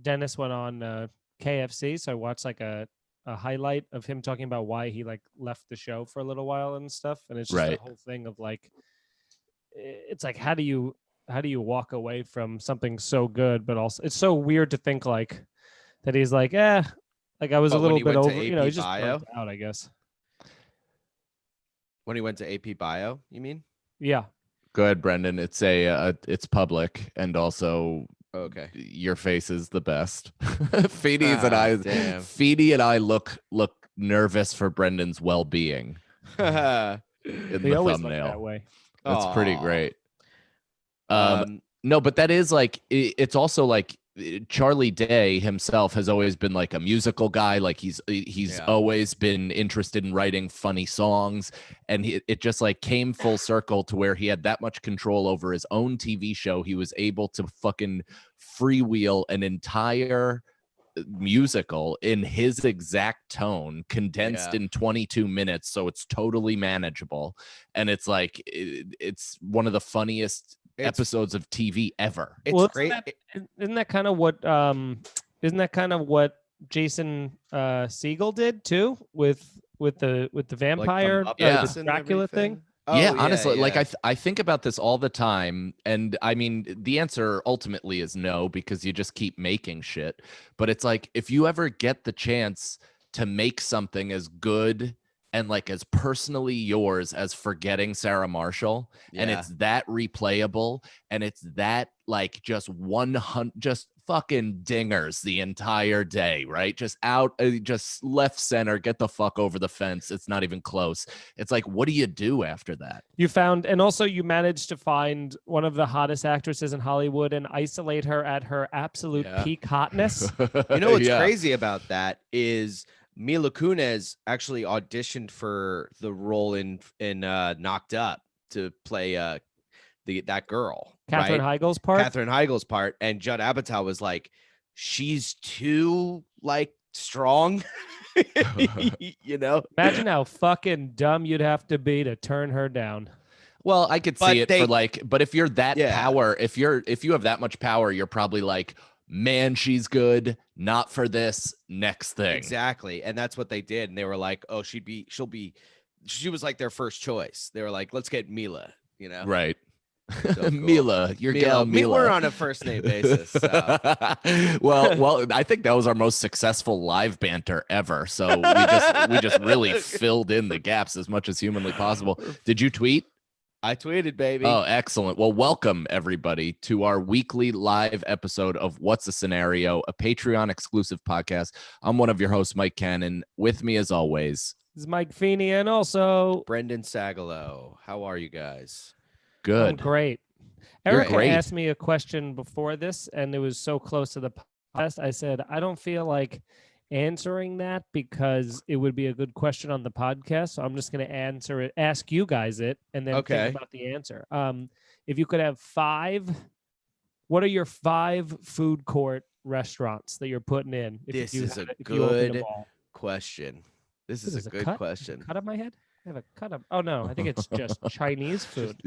Dennis went on KFC, so I watched like a highlight of him talking about why he like left the show for a little while and stuff, and it's just Right. a whole thing of like, it's like how do you walk away from something so good, but also it's so weird to think like that he's like, like I was a But when little he bit went to over, you know, AP he's just Bio? burnt out, I guess. When he went to AP Bio, you mean? Yeah. Go ahead, Brendan. It's it's public, and also Okay. your face is the best. Feedy's and I, damn. Feedy and I look nervous for Brendan's well-being in They the always look thumbnail. that way. That's pretty Aw. great. Um, No, but that is like, it's also like Charlie Day himself has always been like a musical guy. Like he's Yeah. always been interested in writing funny songs, and it just like came full circle to where he had that much control over his own TV show. He was able to fucking freewheel an entire musical in his exact tone, condensed Yeah. in 22 minutes, so it's totally manageable. And it's like it's one of the funniest episodes of TV ever. It's Well, great. Isn't that kind of what Jason Segel did too with the vampire, Muppets Yeah. and the Dracula thing? everything. Oh, Yeah, honestly, like yeah. I think about this all the time, and I mean the answer ultimately is no, because you just keep making shit. But it's like, if you ever get the chance to make something as good and like as personally yours as Forgetting Sarah Marshall, and Yeah. it's that replayable, and it's that like just 100 just fucking dingers the entire day, right? Just out, just left center, get the fuck over the fence. It's not even close. It's like, what do you do after that? You found, and also you managed to find one of the hottest actresses in Hollywood and isolate her at her absolute Yeah. peak hotness. You know what's Yeah. crazy about that is Mila Kunis actually auditioned for the role in Knocked Up to play that girl, Katherine right? Heigl's part. Katherine Heigl's part, and Judd Apatow was like, she's too like strong. You know, Imagine how fucking dumb you'd have to be to turn her down. Well, I could But see it for like, but if you're that Yeah. power, if you have that much power, you're probably like, man, she's good. Not for this next thing. exactly. And that's what they did. And they were like, oh, she was like their first choice. They were like, let's get Mila, you know? Right. So cool. Mila, your gal Mila. We're on a first name basis. So. well, I think that was our most successful live banter ever. So we just really filled in the gaps as much as humanly possible. Did you tweet? I tweeted, baby. Oh, excellent. Well, welcome everybody to our weekly live episode of What's the Scenario, a Patreon exclusive podcast. I'm one of your hosts, Mike Cannon. With me as always, This is Mike Feeney, and also Brendan Sagalow. How are you guys? I'm good. great. You're Erica great. asked me a question before this, and it was so close to the podcast. I said, I don't feel like answering that because it would be a good question on the podcast. So I'm just going to ask you guys it, and then Okay. think about the answer. If you could have 5, what are your 5 food court restaurants that you're putting in? This you is had a it- if you opened them good all? question. This What is a good cut? question. Cut up my head? I have a cut up. Oh no, I think it's just Chinese food.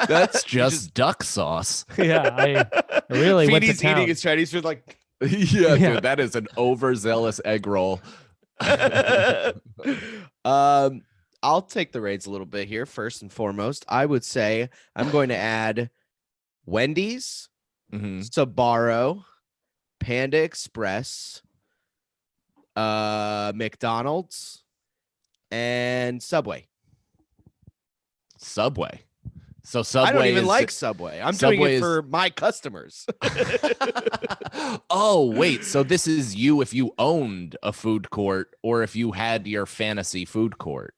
That's just duck sauce. Yeah, I really went to Feeney's town. eating his Chinese food like. Yeah, Yeah. dude, that is an overzealous egg roll. I'll take the reins a little bit here. First and foremost, I would say I'm going to add Wendy's, Mhm. Sbarro, Panda Express, McDonald's, and Subway. Subway. So Subway I don't even is like Subway. I'm doing Subway it is- for my customers. Oh, wait. So this is you if you owned a food court or if you had your fantasy food court.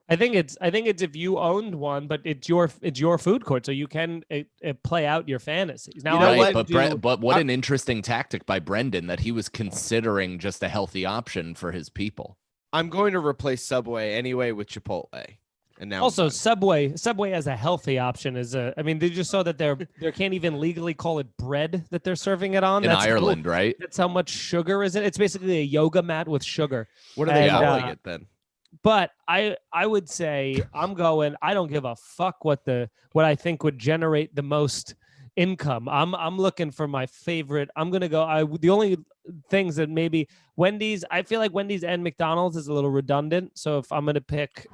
I think it's if you owned one, but it's your food court, so you can play out your fantasies. Now, You know I Right, what? wouldn't but do- what an interesting tactic by Brendan that he was considering just a healthy option for his people. I'm going to replace Subway anyway with Chipotle. And now I'm also done. Subway as a healthy option is a. I mean, they just saw that they can't even legally call it bread that they're serving it on In That's Ireland, right? That's how much sugar is it. It's basically a yoga mat with sugar. What are they and, calling it then? But I would say I don't give a fuck what I think would generate the most income. I'm looking for my favorite. I'm gonna go. The only things that maybe Wendy's. I feel like Wendy's and McDonald's is a little redundant. So if I'm gonna pick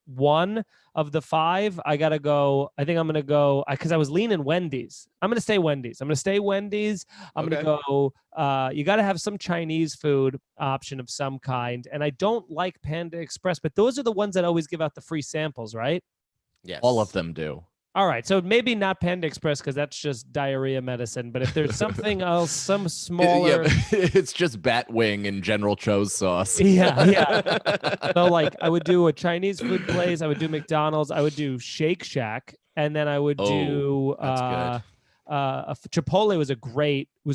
one of the five, I gotta go. I think I'm gonna go because I was leaning Wendy's. I'm gonna stay Wendy's. I'm Okay. gonna go. You gotta have some Chinese food option of some kind. And I don't like Panda Express, but those are the ones that always give out the free samples, right? Yes. All of them do. All right, so maybe not Panda Express because that's just diarrhea medicine. But if there's something else, some smaller, It's just bat wing and General Cho's sauce. yeah. So like, I would do a Chinese food place. I would do McDonald's. I would do Shake Shack, and then I would do that's Chipotle was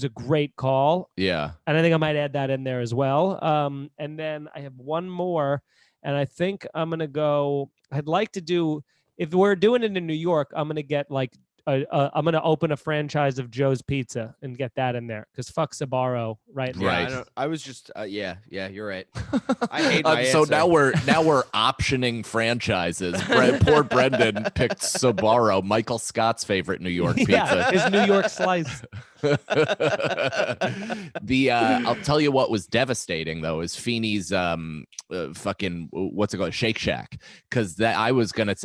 a great call, Yeah. and I think I might add that in there as well. And then I have one more, and I think I'm gonna go. I'd like to do. If we're doing it in New York, I'm gonna get like I'm gonna open a franchise of Joe's Pizza and get that in there because fuck Sbarro right now. Right. I was just yeah, you're right. I hate my So answer. now we're optioning franchises. Poor Brendan picked Sbarro, Michael Scott's favorite New York pizza. Yeah, his New York slice. I'll tell you what was devastating though is Feeney's fucking what's it called, Shake Shack, because that I was gonna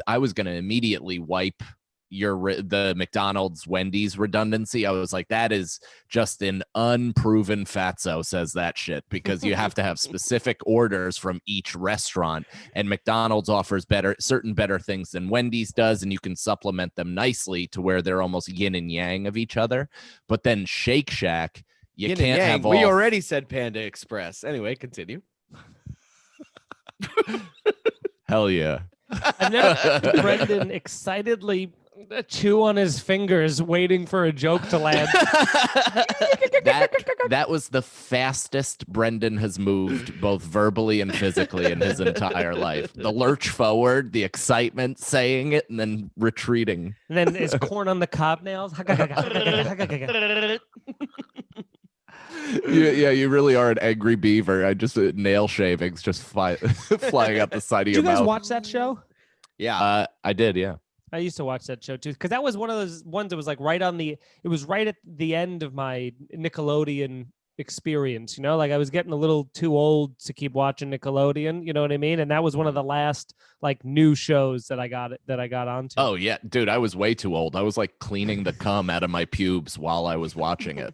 immediately wipe the McDonald's Wendy's redundancy. I was like, that is just an unproven fatso says that shit, because you have to have specific orders from each restaurant, and McDonald's offers certain better things than Wendy's does, and you can supplement them nicely to where they're almost yin and yang of each other. But then Shake Shack, you Yin and can't yang. have all. We already said Panda Express. Anyway, continue. Hell yeah. I've never seen Brendan excitedly chew on his fingers waiting for a joke to land. That was the fastest Brendan has moved, both verbally and physically, in his entire life. The lurch forward, the excitement, saying it, and then retreating. And then is corn on the cob nails. Yeah, you really are an angry beaver. I just nail shavings just flying out the side of Did your you guys mouth. watch that show? Yeah. I did, yeah. I used to watch that show too, because that was one of those ones that was like it was right at the end of my Nickelodeon experience, like I was getting a little too old to keep watching Nickelodeon, you know what I mean? And that was one of the last like new shows that I got onto. Oh yeah, dude, I was way too old. I was like cleaning the cum out of my pubes while I was watching it.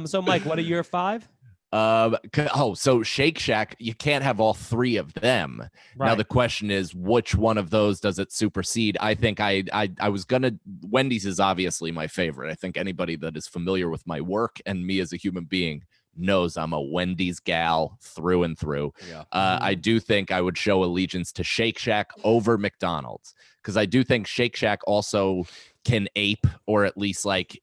So Mike, what are your five? So Shake Shack, you can't have all three of them. Right. Now the question is, which one of those does it supersede? I think I was gonna. Wendy's is obviously my favorite. I think anybody that is familiar with my work and me as a human being knows I'm a Wendy's gal through and through. Yeah. I do think I would show allegiance to Shake Shack over McDonald's, because I do think Shake Shack also can ape, or at least like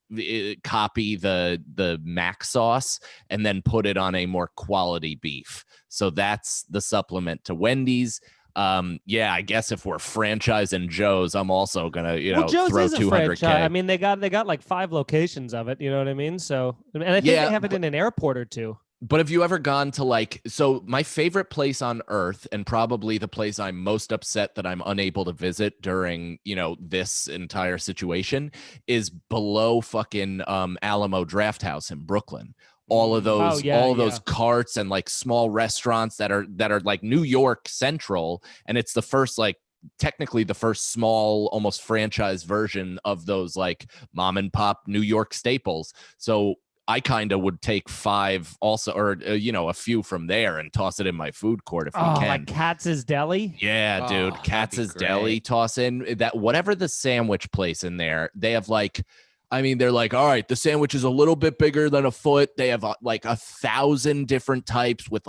copy the mac sauce and then put it on a more quality beef. So that's the supplement to Wendy's. I guess if we're franchising Joe's, I'm also gonna Joe's throw is a 200K. franchise. I mean, they got like 5 locations of it. You know what I mean? So, and I think they have it in an airport or two. But have you ever gone to so my favorite place on earth, and probably the place I'm most upset that I'm unable to visit during, this entire situation, is below fucking Alamo Drafthouse in Brooklyn. All of those, those carts and like small restaurants that are like New York Central, and it's the first technically the first small, almost franchise version of those like mom and pop New York staples. So I kind of would take 5 also, or a few from there, and toss it in my food court if we can. Like Katz's Deli. Yeah, dude, Katz's Deli. Toss in that, whatever the sandwich place in there. They have they're like, all right, the sandwich is a little bit bigger than a foot. They have like 1,000 different types with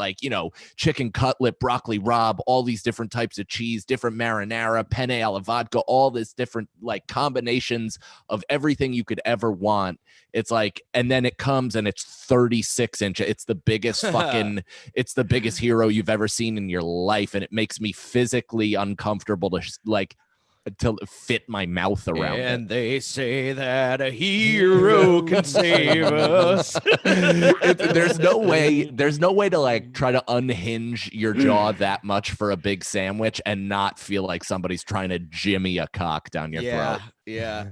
chicken cutlet, broccoli rabe, all these different types of cheese, different marinara, penne alla vodka, all this different combinations of everything you could ever want. It's and then it comes and it's 36 inches. It's the biggest it's the biggest hero you've ever seen in your life. And it makes me physically uncomfortable to to fit my mouth around it. And they say that a hero can save us. There's no way to like try to unhinge your jaw that much for a big sandwich and not feel like somebody's trying to jimmy a cock down your throat. Yeah.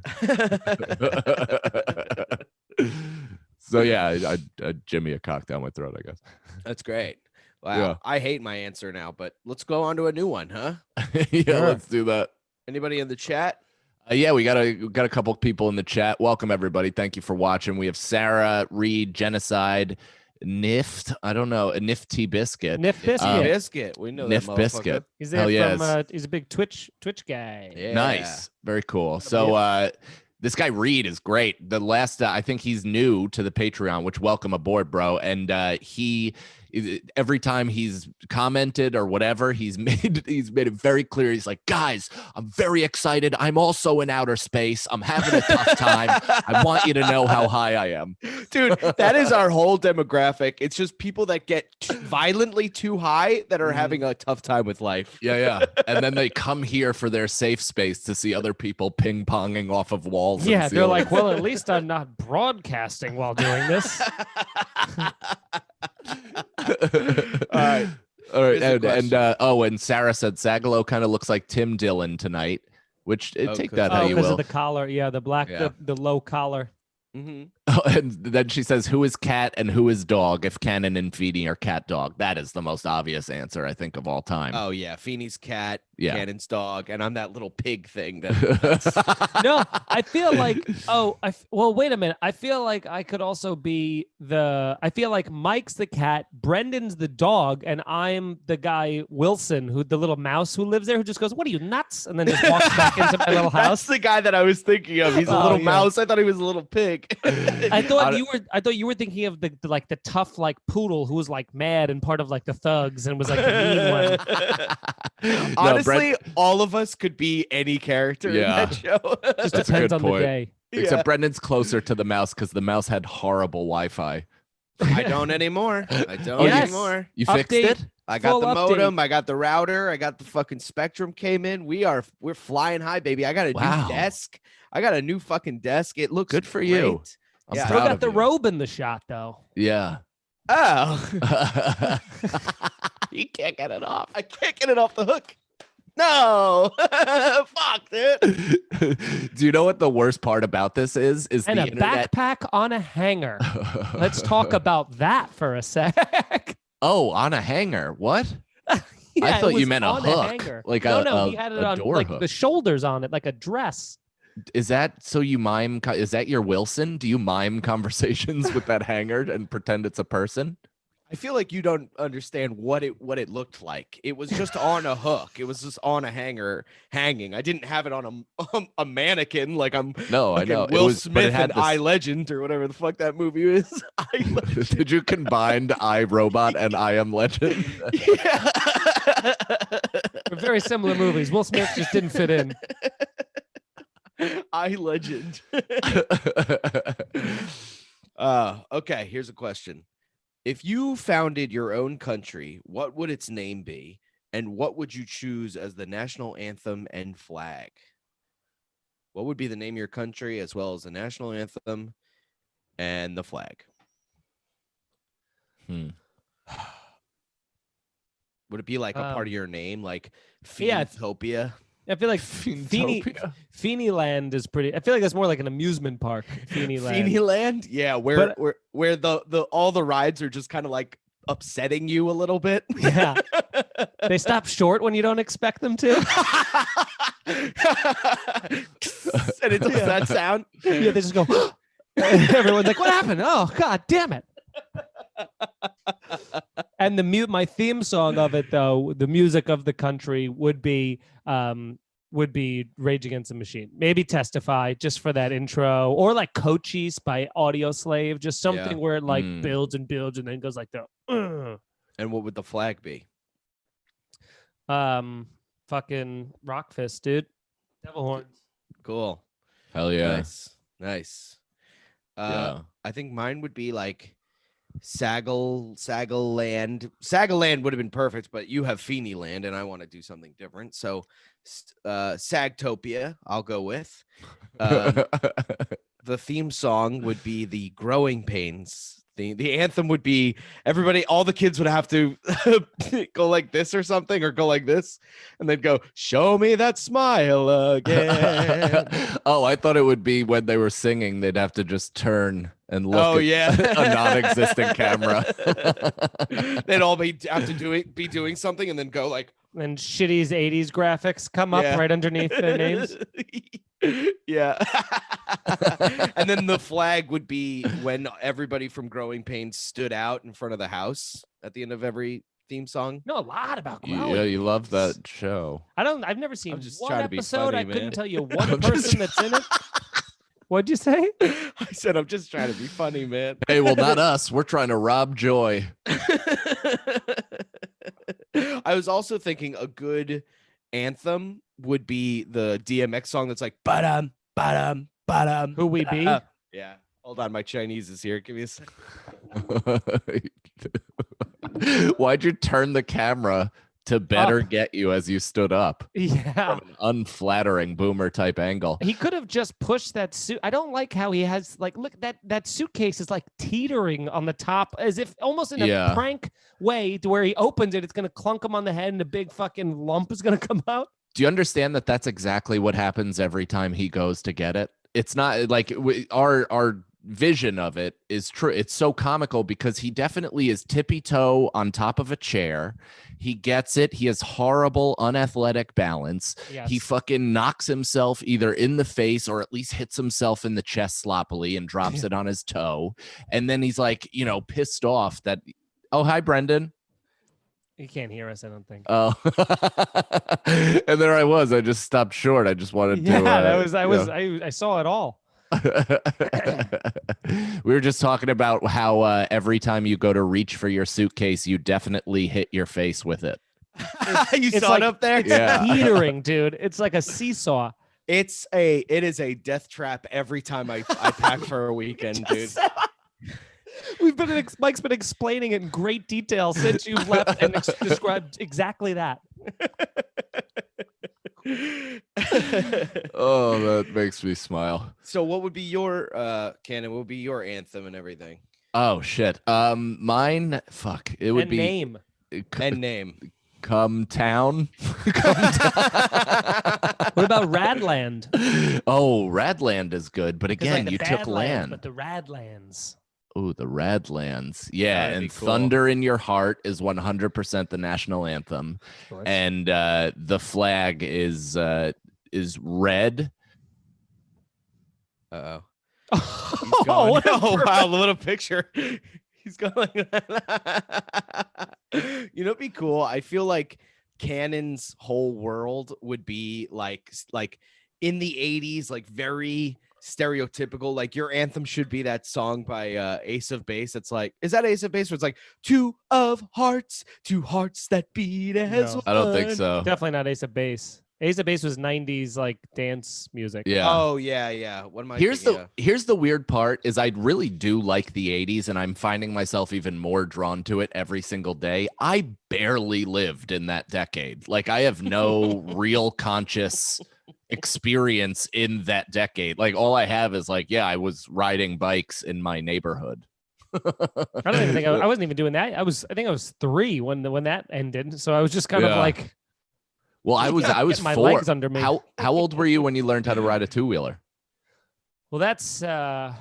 So yeah, I jimmy a cock down my throat, I guess. That's great. Wow. Yeah. I hate my answer now, but let's go on to a new one, huh? Yeah, Sure. let's do that. Anybody in the chat? Yeah, we got a couple people in the chat. Welcome everybody. Thank you for watching. We have Sarah, Reed, Genocide, Nift. I don't know, a Nifty Biscuit. Nif Biscuit. Biscuit. We know Nif that Biscuit. He's there Hell yes. from. He's a big Twitch guy. Yeah. Nice. Very cool. So this guy Reed is great. The last I think he's new to the Patreon, which welcome aboard, bro. And he every time he's commented or whatever, he's made it very clear. He's like, guys, I'm very excited. I'm also in outer space. I'm having a tough time. I want you to know how high I am. Dude, that is our whole demographic. It's just people that get violently too high that are having a tough time with life. Yeah. And then they come here for their safe space to see other people ping-ponging off of walls. Yeah, and they're ceilings. like, well, at least I'm not broadcasting while doing this. All right. All Here's right. the And Sarah said Sagalo kind of looks like Tim Dillon tonight, which take 'cause- that how Oh, you because will. of the collar. Yeah, the black, Yeah. the low collar. Mm-hmm. And then she says, who is cat and who is dog? If Cannon and Feedy are cat dog. That is the most obvious answer, I think, of all time. Oh yeah, Feeney's cat, Yeah. Cannon's dog, and I'm that little pig thing. That No, I feel like. Well, wait a minute. I feel like I could also be the. I feel like Mike's the cat, Brendan's the dog, and I'm the guy Wilson, who the little mouse who lives there, who just goes, "What are you nuts?" and then just walks back into my little That's house. the guy that I was thinking of. He's a Oh, little yeah. mouse. I thought he was a little pig. I thought you were thinking of the like the tough like poodle who was like mad and part of like the thugs and was like the mean one. Honestly, all of us could be any character in Yeah. that show. Just That's a depends good on point. the day. Except Yeah. Brendan's closer to the mouse because the mouse had horrible Wi-Fi. I don't anymore. Oh, Yes. Anymore. You fixed Update. it? I got Full the update. modem. I got the router. I got the fucking Spectrum came in. We're flying high, baby. I got a Wow. new desk. I got a new fucking desk. It looks Good for you. great. I'm Yeah. Still proud got of the you. robe in the shot though. Yeah. Oh, You can't get it off. I can't get it off the hook. No, fuck, dude. Do you know what the worst part about this is? Is And the a internet. backpack on a hanger. Let's talk about that for a sec. Oh, on a hanger. What? Yeah, I it thought you was meant a on hook, hanger. like no, a- he had it a on door like hook. the shoulders on it, like a dress. Is that so you mime? Is that your Wilson? Do you mime conversations with that hanger and pretend it's a person? I feel like you don't understand what it looked like. It was just on a hook. It was just on a hanger hanging. I didn't have it on a mannequin like I'm No, I fucking know. Will but it Smith had and I Legend or whatever the fuck that movie is. I Legend. Did you combine I Robot and I Am Legend? Yeah. They're very similar movies. Will Smith just didn't fit in. I Legend. Okay, here's a question. If you founded your own country, what would its name be? And what would you choose as the national anthem and flag? What would be the name of your country as well as the national anthem and the flag? Hmm. Would it be like a part of your name, like Phoenitopia? I feel like Feeny Fiendopia? Land is pretty. I feel like that's more like an amusement park. Feeny Land. Feeny Land? Yeah, where the all the rides are just kind of like upsetting you a little bit. Yeah. They stop short when you don't expect them to. And it does that sound. Yeah, they just go. Everyone's like, "What happened? Oh, god damn it!" And my theme song of it, though, the music of the country would be Rage Against the Machine. Maybe Testify just for that intro, or like Cochise by Audio Slave, just something where it like Mm. builds and builds and then goes like the. And what would the flag be? Fucking rock fist, dude. Devil horns. Cool. Hell yeah. Nice. Yeah. I think mine would be like Sagaland. Sagaland would have been perfect, but you have Feeny Land, and I want to do something different. So, Sagtopia, I'll go with. The theme song would be the Growing Pains. The anthem would be everybody, all the kids would have to go like this or something, or go like this, and they'd go, "Show me that smile again." Oh, I thought it would be when they were singing, they'd have to just turn and look Oh at yeah, a non-existent camera. They'd all be doing something and then go like, And Shitty's 80s graphics come up Yeah. right underneath their names. Yeah. And then the flag would be when everybody from Growing Pains stood out in front of the house at the end of every theme song. Know a lot about Growing. Yeah, you love that show. I've never seen just one trying to be episode. funny, I couldn't man. tell you one I'm just- person that's in it. What'd you say? I said, I'm just trying to be funny, man. Hey, well, not us. We're trying to rob joy. I was also thinking a good anthem would be the DMX song that's like, ba-dum, ba-dum, ba-dum. Who we be? Yeah. Hold on, my Chinese is here. Give me a second. Why'd you turn the camera to better get you as you stood up Yeah. from an unflattering boomer type angle? He could have just pushed that suit. I don't like how he has like look that suitcase is like teetering on the top as if almost in a Yeah. prank way to where he opens it, it's gonna clunk him on the head and a big fucking lump is gonna come out. Do you understand that that's exactly what happens every time he goes to get it? It's not like our vision of it is true. It's so comical because he definitely is tippy toe on top of a chair. He gets it. He has horrible, unathletic balance. Yes. He fucking knocks himself either in the face or at least hits himself in the chest sloppily and drops it on his toe. And then he's like, pissed off that, oh, hi, Brendan. He can't hear us, I don't think. Oh, and there I was. I just stopped short. I just wanted to. I saw it all. We were just talking about how every time you go to reach for your suitcase, you definitely hit your face with it. You It's saw like- it up there? It's Yeah. teetering, dude. It's like a seesaw. It is a death trap every time I pack for a weekend, dude. Mike's been explaining it in great detail since you've left and described exactly that. Oh, that makes me smile. So what would be your Cannon? What would be your anthem and everything? Oh shit. Mine. Fuck. It would And be name. And name. Come Town. What about Radland? Oh, Radland is good, but 'Cause, again, like, the you took Badlands, land. but the Radlands. Oh, the Radlands. Yeah, That'd be and cool. Thunder in Your Heart is 100% the national anthem. And the flag is red. Uh-oh. Oh, Gone. what a Oh, perfect- wow, what a picture. He's going. It'd be cool. I feel like Cannon's whole world would be like in the 80s, like very stereotypical. Like your anthem should be that song by Ace of Base. It's like, is that Ace of Base? Where it's like two hearts that beat as No. I don't think one. so. Definitely not Ace of Base. Ace of Base was 90s like dance music. Yeah. Oh yeah. What am I Here's thinking here's the weird part is I really do like the 80s and I'm finding myself even more drawn to it every single day. I barely lived in that decade. Like I have no real conscious experience in that decade. Like all I have is like, yeah, I was riding bikes in my neighborhood. I don't even think I wasn't even doing that. I think I was 3 when that ended. So I was just kind of Yeah. like Well, I was getting my 4. legs under me. How old were you when you learned how to ride a two-wheeler? Well, that's a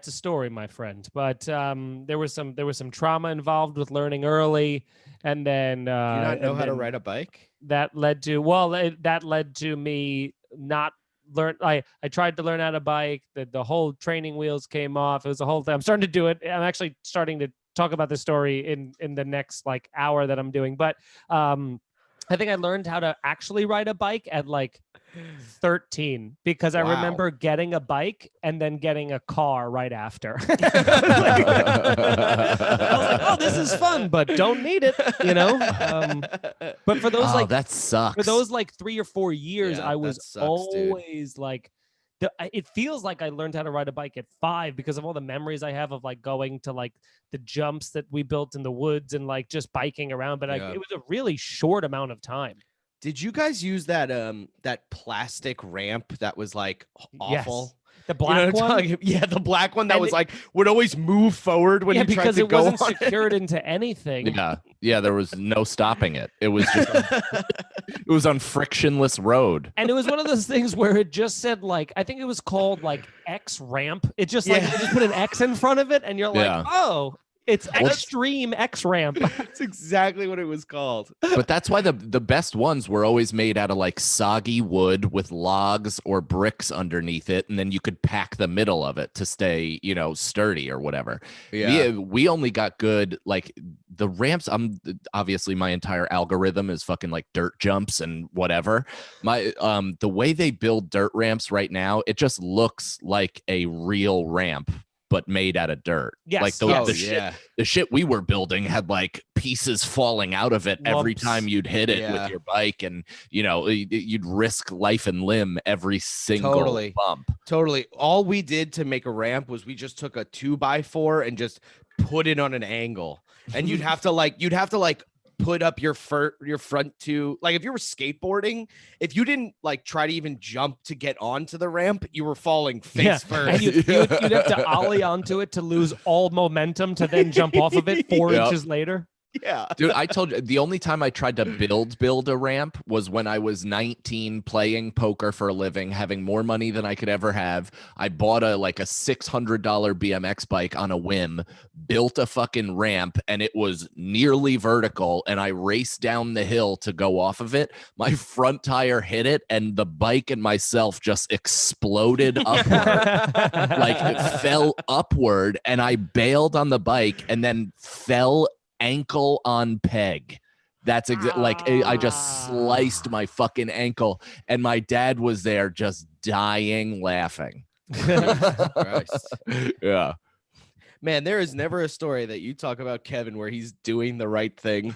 story, my friend. But there was some trauma involved with learning early, and then Do you not know and how to then ride a bike? that led to me not learn. I tried to learn how to bike. The whole training wheels came off. It was a whole thing. I'm starting to do it. I'm actually starting to talk about this story in the next like hour that I'm doing. But I think I learned how to actually ride a bike at like 13 because I Wow. remember getting a bike and then getting a car right after. I was like, oh, this is fun, but don't need it, But for those Oh, like that sucks. for those like 3 or 4 years, Yeah, I was that sucks, dude. always like it feels like I learned how to ride a bike at 5 because of all the memories I have of like going to like the jumps that we built in the woods and like just biking around. But Yeah. it was a really short amount of time. Did you guys use that plastic ramp that was like awful? Yes. The You know black what I'm one. talking- Yeah, the black one that And was like would always move forward when Yeah, you tried because to it go wasn't on it. secured into anything. Yeah, there was no stopping it. It was just it was on frictionless road. And it was one of those things where it just said like, I think it was called like X ramp. It just like Yeah. they just put an X in front of it, and you're like, Yeah. oh, it's Well, that's- extreme X ramp. That's exactly what it was called. But that's why the best ones were always made out of like soggy wood with logs or bricks underneath it, and then you could pack the middle of it to stay, sturdy or whatever. We only got good like the ramps. Obviously my entire algorithm is fucking like dirt jumps and whatever. My the way they build dirt ramps right now, it just looks like a real ramp but made out of dirt. Yes, Like yes. the shit we were building had like pieces falling out of it every Lumps. time you'd hit it Yeah. with your bike, and you'd risk life and limb every single Totally. bump. Totally. All we did to make a ramp was we just took a 2x4 and just put it on an angle. And you'd have to like put up your front two. Like if you were skateboarding, if you didn't like try to even jump to get onto the ramp, you were falling face Yeah. first. And you'd have to ollie onto it to lose all momentum to then jump off of it 4 Yep. inches later. Yeah. Dude, I told you the only time I tried to build a ramp was when I was 19, playing poker for a living, having more money than I could ever have. I bought a $600 BMX bike on a whim, built a fucking ramp, and it was nearly vertical. And I raced down the hill to go off of it. My front tire hit it, and the bike and myself just exploded upward. Like it fell upward, and I bailed on the bike and then fell ankle on peg. That's like I just sliced my fucking ankle, and my dad was there just dying laughing. Christ. Yeah. Man, there is never a story that you talk about Kevin where he's doing the right thing.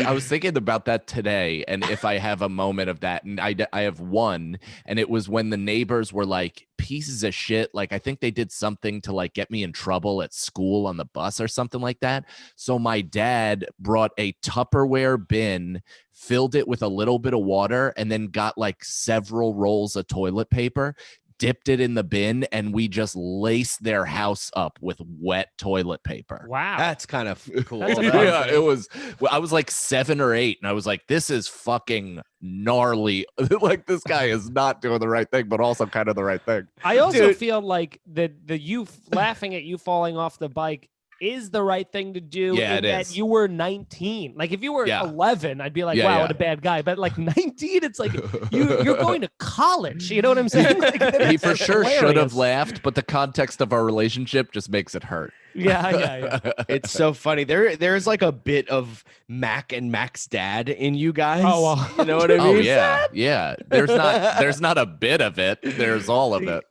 I was thinking about that today, and if I have a moment of that, and I have one, and it was when the neighbors were like pieces of shit. Like I think they did something to like get me in trouble at school on the bus or something like that. So my dad brought a Tupperware bin, filled it with a little bit of water, and then got like several rolls of toilet paper, dipped it in the bin, and we just laced their house up with wet toilet paper. Wow. That's kind of cool. That's a though. fun Yeah, thing. it was. Well, I was like 7 or 8, and I was like, "This is fucking gnarly." Like this guy is not doing the right thing, but also kind of the right thing. I also Dude. feel like the you laughing at you falling off the bike is the right thing to do. Yeah, in it that is. You were 19. Like if you were Yeah. 11, I'd be like, Yeah, wow, yeah. what a bad guy. But like 19, it's like you're going to college. You know what I'm saying? Like, He that's for sure should have hilarious. laughed, but the context of our relationship just makes it hurt. Yeah. It's so funny. There's like a bit of Mac and Mac's dad in you guys. Oh, well. You know what I mean? Oh yeah. There's not a bit of it. There's all of it.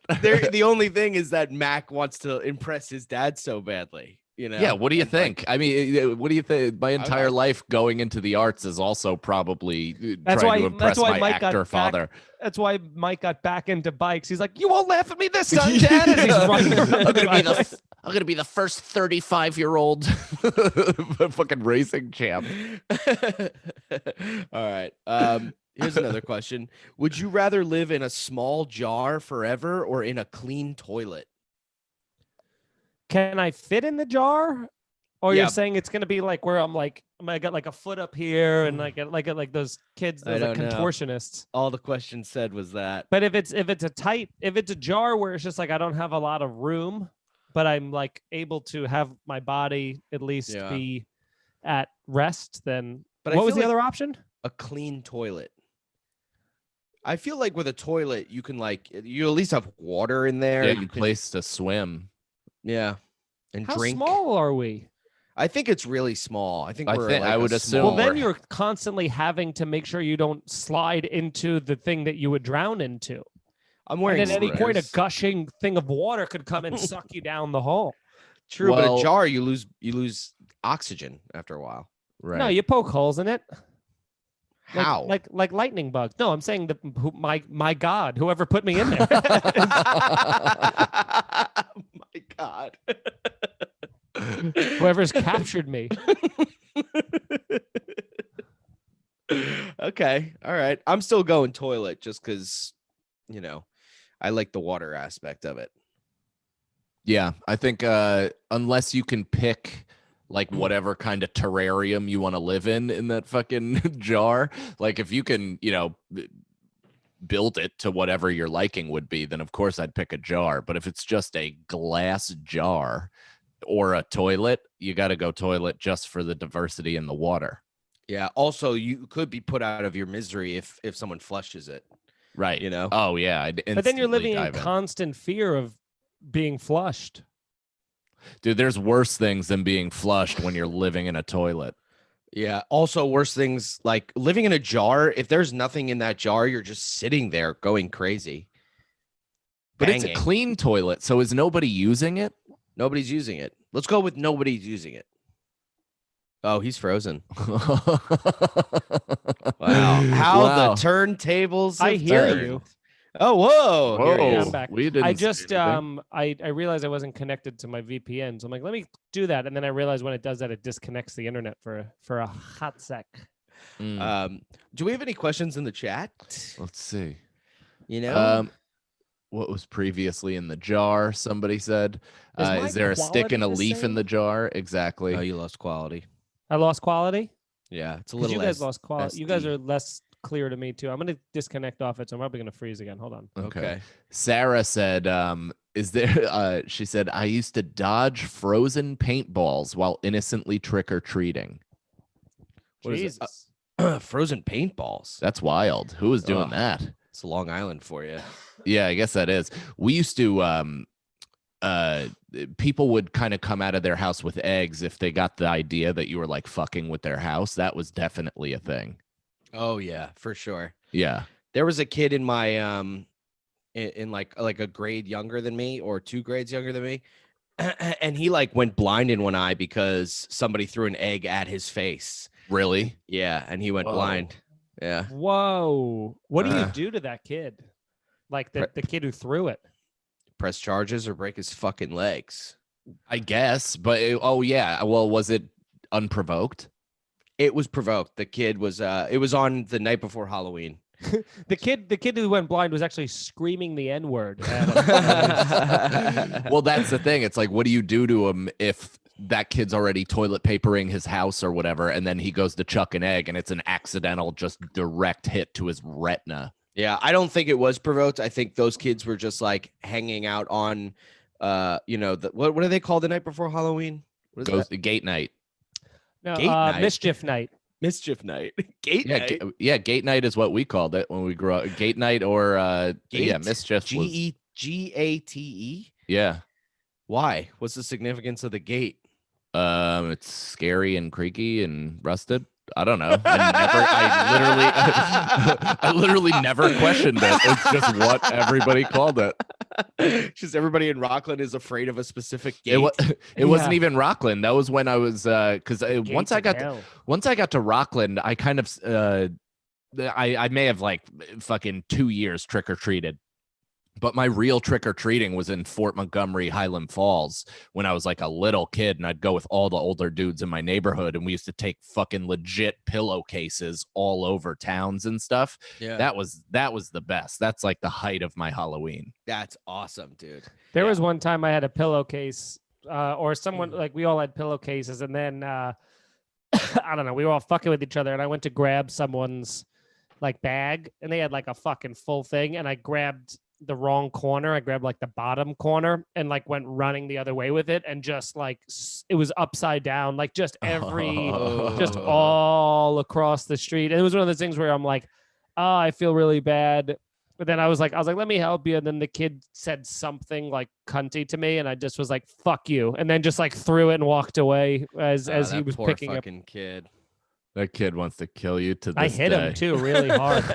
The only thing is that Mac wants to impress his dad so badly. You know? Yeah, what do you And, like, think? I mean, what do you think? My entire life going into the arts is also probably That's trying why- to impress that's why my Mike got actor back- father. That's why Mike got back into bikes. He's like, you won't laugh at me this time, Dad. As he's running around I'm the gonna be driveway. I'm gonna be the first 35-year-old fucking racing champ. All right. Here's another question. Would you rather live in a small jar forever or in a clean toilet? Can I fit in the jar? Or Yeah. you're saying it's gonna be like where I'm gonna get like a foot up here and like those kids, I those like don't know. contortionists. All the question said was that. But if it's a jar where it's just like I don't have a lot of room, but I'm like able to have my body at least Yeah. be at rest, then But I what was feel the like- other option? A clean toilet. I feel like with a toilet, you can you at least have water in there. Yeah, you and can, place to swim. yeah, and How drink. small are we? I think it's really small. I think I we're think- like I a would assume- Well, small- then you're constantly having to make sure you don't slide into the thing that you would drown into. I'm And wearing at any point, a sneakers. gushing thing of water could come and suck you down the hole. True, but Well- a jar you lose oxygen after a while. Right. No, you poke holes in it. How? Like lightning bugs. No, I'm saying my God, whoever put me in there. My God. Whoever's captured me. Okay. All right. I'm still going toilet just because, I like the water aspect of it. Yeah, I think unless you can pick like whatever kind of terrarium you want to live in that fucking jar, like if you can, build it to whatever your liking would be, then of course I'd pick a jar. But if it's just a glass jar or a toilet, you got to go toilet just for the diversity in the water. Yeah. Also, you could be put out of your misery if someone flushes it. Right. You know? Oh yeah. I'd But then you're living in dive constant fear of being flushed. Dude, there's worse things than being flushed when you're living in a toilet. Yeah. Also, worse things like living in a jar. If there's nothing in that jar, you're just sitting there going crazy. But it's a Banging. clean toilet, so is nobody using it? Nobody's using it. Let's go with nobody's using it. Oh, he's frozen. Wow. How Wow. the turntables I have hear turned. you. Oh, whoa. Here he Whoa. is. I'm back. We didn't I say just anything. I realized I wasn't connected to my VPN, so I'm like, let me do that, and then I realized when it does that, it disconnects the internet for a hot sec. Mm, Do we have any questions in the chat? let's see. What was previously in the jar? Somebody said. Is my Is there a stick quality and a the leaf in same? the jar? Exactly. Oh, you lost quality. I lost quality. Yeah, it's a 'Cause little. you guys lost quality. You guys SD. are less clear to me too. I'm gonna disconnect off it, so I'm probably gonna freeze again. Hold on. Okay. Sarah said, is there she said, I used to dodge frozen paintballs while innocently trick-or-treating. What is it? Jesus. Frozen paintballs. That's wild. Who was doing Ugh. that? It's Long Island for you. Yeah, I guess that is. We used to people would kind of come out of their house with eggs if they got the idea that you were like fucking with their house. That was definitely a thing. Oh yeah, for sure. Yeah. There was a kid in my in like a grade younger than me or 2 grades younger than me, and he like went blind in one eye because somebody threw an egg at his face. Really? Yeah, and he went Whoa. blind. Yeah. Whoa. What do you Uh. do to that kid? Like the Pre- kid who threw it. Press charges or break his fucking legs. I guess, but oh yeah. Well, was it unprovoked? It was provoked. The kid was it was on the night before Halloween. The kid who went blind was actually screaming the N-word. Well, that's the thing. It's like, what do you do to him if that kid's already toilet papering his house or whatever, and then he goes to chuck an egg and it's an accidental, just direct hit to his retina? Yeah, I don't think it was provoked. I think those kids were just like hanging out on what do they call the night before Halloween? What is Goes that? gate night. No, Gate night. mischief night. Mischief night. Gate Yeah, night. gate night is what we called it when we grew up. Gate night or yeah, Gate? mischief. Was, Gate? yeah. Why? What's the significance of the gate? It's scary and creaky and rusted. I don't know. I literally never questioned it. It's just what everybody called it. Just everybody in Rockland is afraid of a specific gate. It wasn't Yeah. even Rockland. That was when I was because once Gates I of got hell. once I got to Rockland, I kind of I may have like fucking 2 years trick or treated. But my real trick or treating was in Fort Montgomery, Highland Falls, when I was like a little kid, and I'd go with all the older dudes in my neighborhood, and we used to take fucking legit pillowcases all over towns and stuff. Yeah, That was the best. That's like the height of my Halloween. that's awesome, dude. There Yeah. was one time I had a pillowcase, or someone like we all had pillowcases, and then I don't know, we were all fucking with each other, and I went to grab someone's like bag, and they had like a fucking full thing, and I grabbed the wrong corner. I grabbed like the bottom corner and like went running the other way with it, and just like it was upside down, like just just Oh. all across the street. And it was one of those things where I'm like, oh, I feel really bad. But then I was like, let me help you. And then the kid said something like cunty to me, and I just was like, fuck you. And then just like threw it and walked away as he that was poor picking up. fucking kid. That kid wants to kill you to this I hit day. him too really hard.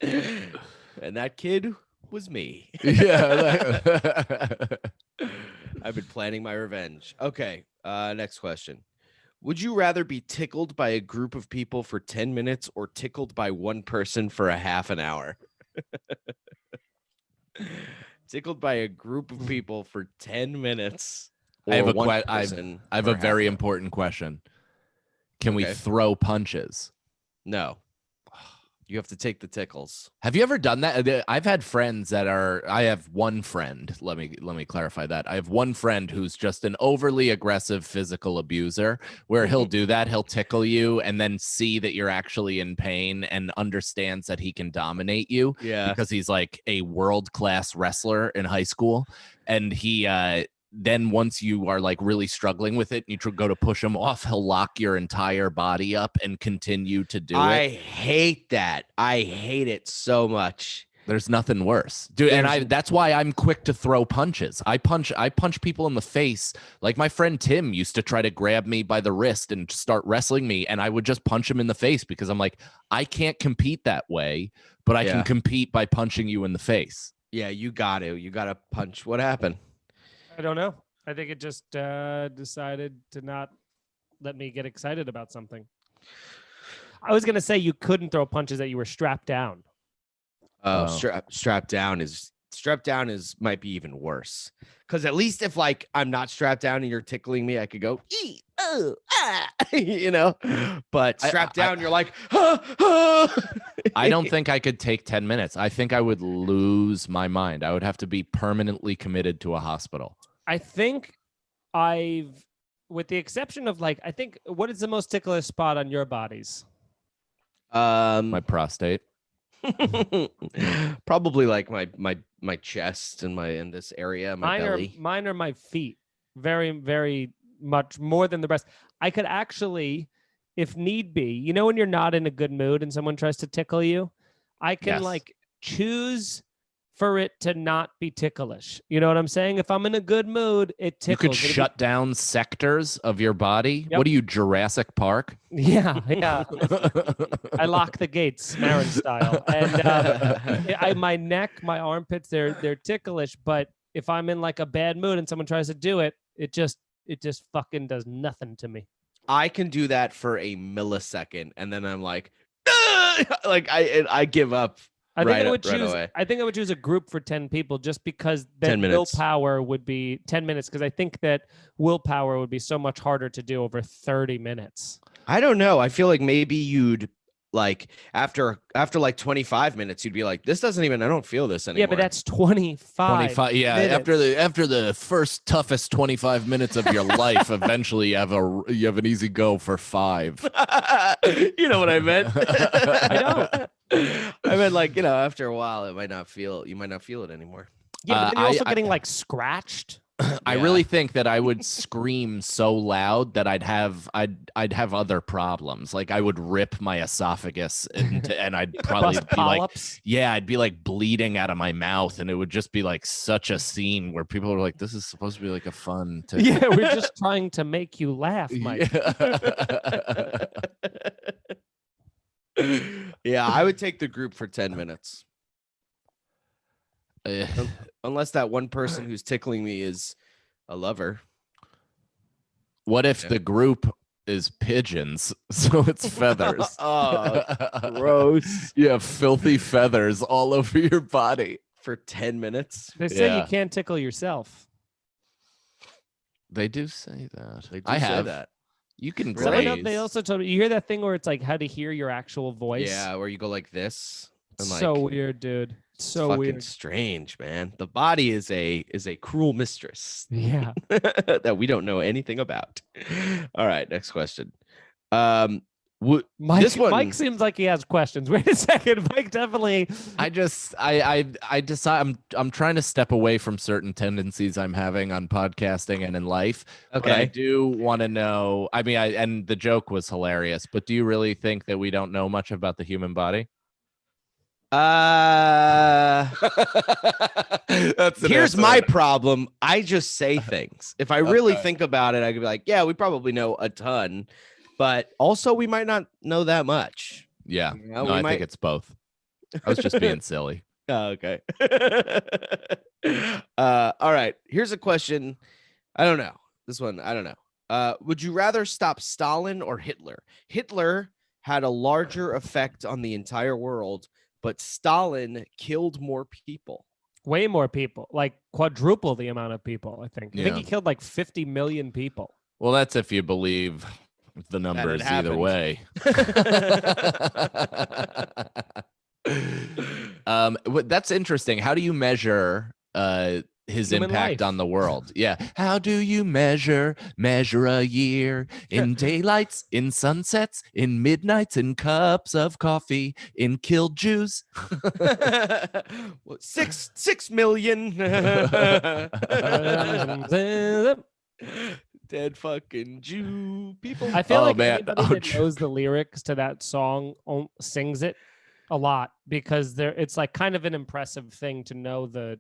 And that kid was me. Yeah. I've been planning my revenge. Okay, next question. Would you rather be tickled by a group of people for 10 minutes or tickled by one person for a half an hour? Tickled by a group of people for 10 minutes I have or a one I person have for a half very an hour? important question. Can we Okay. throw punches? No. You have to take the tickles. Have you ever done that? I've had friends that are. I have one friend. Let me clarify that. I have one friend who's just an overly aggressive physical abuser. Where he'll do that, he'll tickle you, and then see that you're actually in pain, and understands that he can dominate you Yeah. because he's like a world-class wrestler in high school, and he. Then once you are like really struggling with it, and you go to push him off, he'll lock your entire body up and continue to do I it. hate that. I hate it so much. There's nothing worse, dude. And that's why I'm quick to throw punches. I punch people in the face. Like my friend Tim used to try to grab me by the wrist and start wrestling me, and I would just punch him in the face because I'm like, I can't compete that way, but I can compete by punching you in the face. Yeah, you got to punch. What happened? I don't know. I think it just decided to not let me get excited about something. I was gonna say you couldn't throw punches that you were strapped down. Oh, strapped down is might be even worse. Because at least if like I'm not strapped down and you're tickling me, I could go, you know. But strapped down, you're like, I don't think I could take 10 minutes. I think I would lose my mind. I would have to be permanently committed to a hospital. I think with the exception of like, I think what is the most ticklish spot on your bodies? My prostate. Probably like my chest and in this area, my belly. Mine are my feet. Very, very much more than the rest. I could actually, if need be, you know, when you're not in a good mood and someone tries to tickle you, I can like choose for it to not be ticklish. You know what I'm saying? If I'm in a good mood, it tickles. You could shut down sectors of your body. Yep. What are you, Jurassic Park? Yeah. I lock the gates, Marin style. And my neck, my armpits, they're ticklish. But if I'm in like a bad mood and someone tries to do it, it just fucking does nothing to me. I can do that for a millisecond, and then I'm like, like I give up. I think I would choose a group for 10 people just because then willpower would be 10 minutes. Because I think that willpower would be so much harder to do over 30 minutes. I don't know. I feel like maybe you'd like after like 25 minutes, you'd be like, this doesn't even, I don't feel this anymore. Yeah, but that's 25. Yeah. Minutes. After the first toughest 25 minutes of your life, eventually you have an easy go for 5. You know what I meant? I don't. I meant like, you know, after a while you might not feel it anymore. Yeah, but then you're also getting like scratched. I really think that I would scream so loud that I'd have other problems. Like I would rip my esophagus and I'd probably be polyps. I'd be like bleeding out of my mouth, and it would just be like such a scene where people are like, this is supposed to be like a fun Yeah, we're just trying to make you laugh, Mike. Yeah, I would take the group for 10 minutes. Unless that one person who's tickling me is a lover. What if the group is pigeons? So it's feathers. Oh, gross. You have filthy feathers all over your body. For 10 minutes? They say you can't tickle yourself. They do say that. They do say that. You can graze. They also told me, you hear that thing where it's like how to hear your actual voice? Yeah, where you go like this. So weird, dude. So fucking weird. Strange, man. The body is a cruel mistress. Yeah. That we don't know anything about. All right, next question. Mike seems like he has questions. Wait a second, Mike definitely. I decide I'm trying to step away from certain tendencies I'm having on podcasting and in life. Okay. But I do want to know. I mean, and the joke was hilarious. But do you really think that we don't know much about the human body? Here's my problem. I just say things. If I really think about it, I could be like, yeah, we probably know a ton, but also we might not know that much. Yeah, you know, I think it's both. I was just being silly. Oh, okay. All right. Here's a question. I don't know. This one, I don't know. Would you rather stop Stalin or Hitler? Hitler had a larger effect on the entire world, but Stalin killed more people. Way more people, like quadruple the amount of people. I think Yeah. he killed like 50 million people. Well, that's if you believe the numbers either happened. way. That's interesting. How do you measure his Human impact life. on the world? Yeah. How do you measure a year in daylights, in sunsets, in midnights, in cups of coffee, in killed Jews? Well, 6 million dead fucking Jew people. I feel Oh, like man. anybody Oh, that knows the lyrics to that song sings it a lot because it's like kind of an impressive thing to know the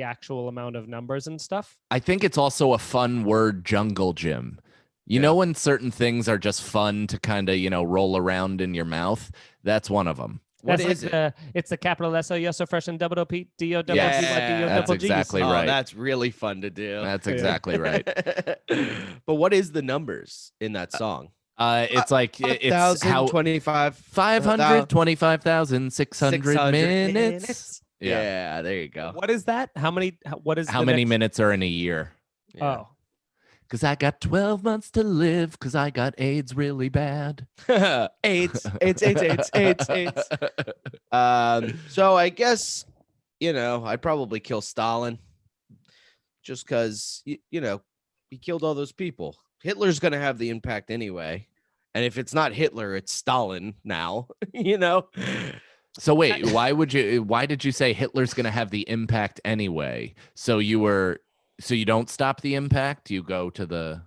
actual amount of numbers and stuff. I think it's also a fun word, jungle gym. You know when certain things are just fun to kind of, roll around in your mouth? That's one of them. What That's is like it? It's the capital S O yes so fresh and double O P D O double Yes, G Y D O that's double G's. exactly Oh, right. that's really fun to do. That's exactly right. But what is the numbers in that song? It's like it's how 1,025 525,600 minutes. Yeah, there you go. What is that? How many? What is How the many next- minutes are in a year? Yeah. Oh, Because I got 12 months to live because I got AIDS really bad. AIDS. So I guess, I'd probably kill Stalin just because, he killed all those people. Hitler's going to have the impact anyway. And if it's not Hitler, it's Stalin now, So wait, why did you say Hitler's going to have the impact anyway? So you don't stop the impact, you go to the...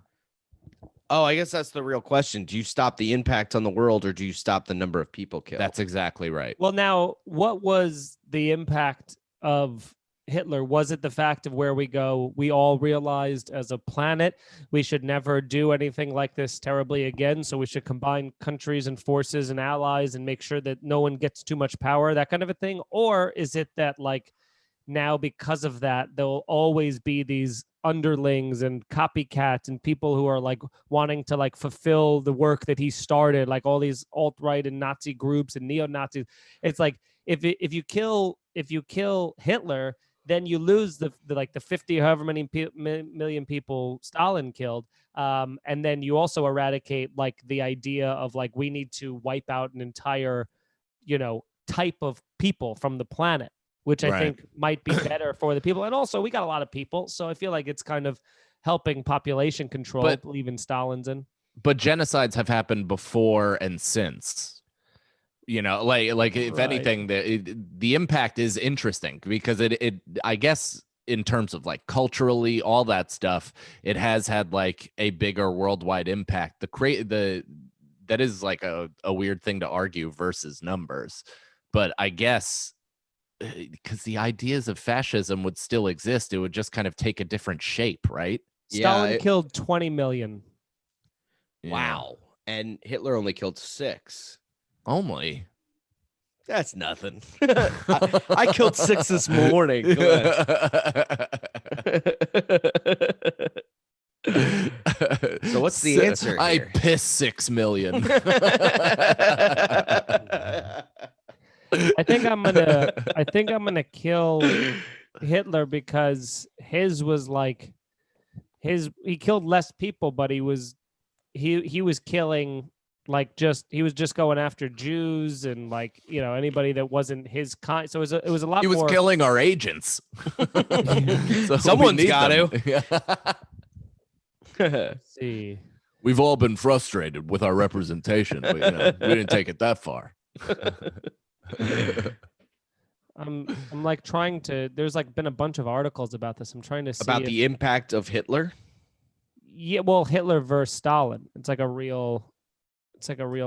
Oh, I guess that's the real question. Do you stop the impact on the world or do you stop the number of people killed? That's exactly right. well, now what was the impact of Hitler? Was it the fact of where we go? We all realized as a planet we should never do anything like this terribly again. So we should combine countries and forces and allies and make sure that no one gets too much power, that kind of a thing. Or is it that like now because of that there'll always be these underlings and copycats and people who are like wanting to like fulfill the work that he started, like all these alt-right and Nazi groups and neo-Nazis? It's like if you kill Hitler, then you lose the 50 or however many million people Stalin killed, and then you also eradicate like the idea of like we need to wipe out an entire type of people from the planet, which I Right. think might be better for the people. And also we got a lot of people, so I feel like it's kind of helping population control, But- leaving Stalin's in. But genocides have happened before and since. Like if Right. anything, the impact is interesting because it I guess in terms of like culturally, all that stuff, it has had like a bigger worldwide impact. That is like a weird thing to argue versus numbers, but I guess because the ideas of fascism would still exist, it would just kind of take a different shape, right? Stalin killed 20 million. Yeah. Wow. And Hitler only killed 6. Only. That's nothing. I killed 6 this morning. Go ahead. So what's the answer I here? piss 6 million. I think I'm gonna kill Hitler because his was like he killed less people, but he was killing he was just going after Jews and like anybody that wasn't his kind. So it was a lot He was more. killing our agents. So Someone's we need got them. Let's see. We've all been frustrated with our representation, but we didn't take it that far. I'm like trying to. There's like been a bunch of articles about this. I'm trying to see About the impact of Hitler? Yeah, well, Hitler versus Stalin. It's like a real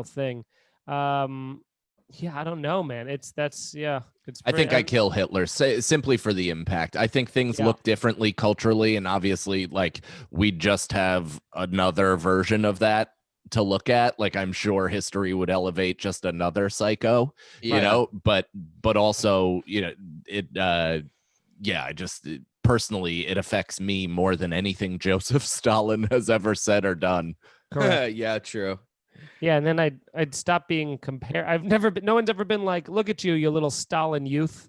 thing. Yeah, I don't know, man. It's I think I kill Hitler simply for the impact. I think things Yeah. look differently culturally, and obviously, like we just have another version of that to look at. Like I'm sure history would elevate just another psycho, but also, I just personally, it affects me more than anything Joseph Stalin has ever said or done. Correct. Yeah, true. Yeah, and then I'd stop being compared. I've never been. No one's ever been like, "Look at you, you little Stalin youth."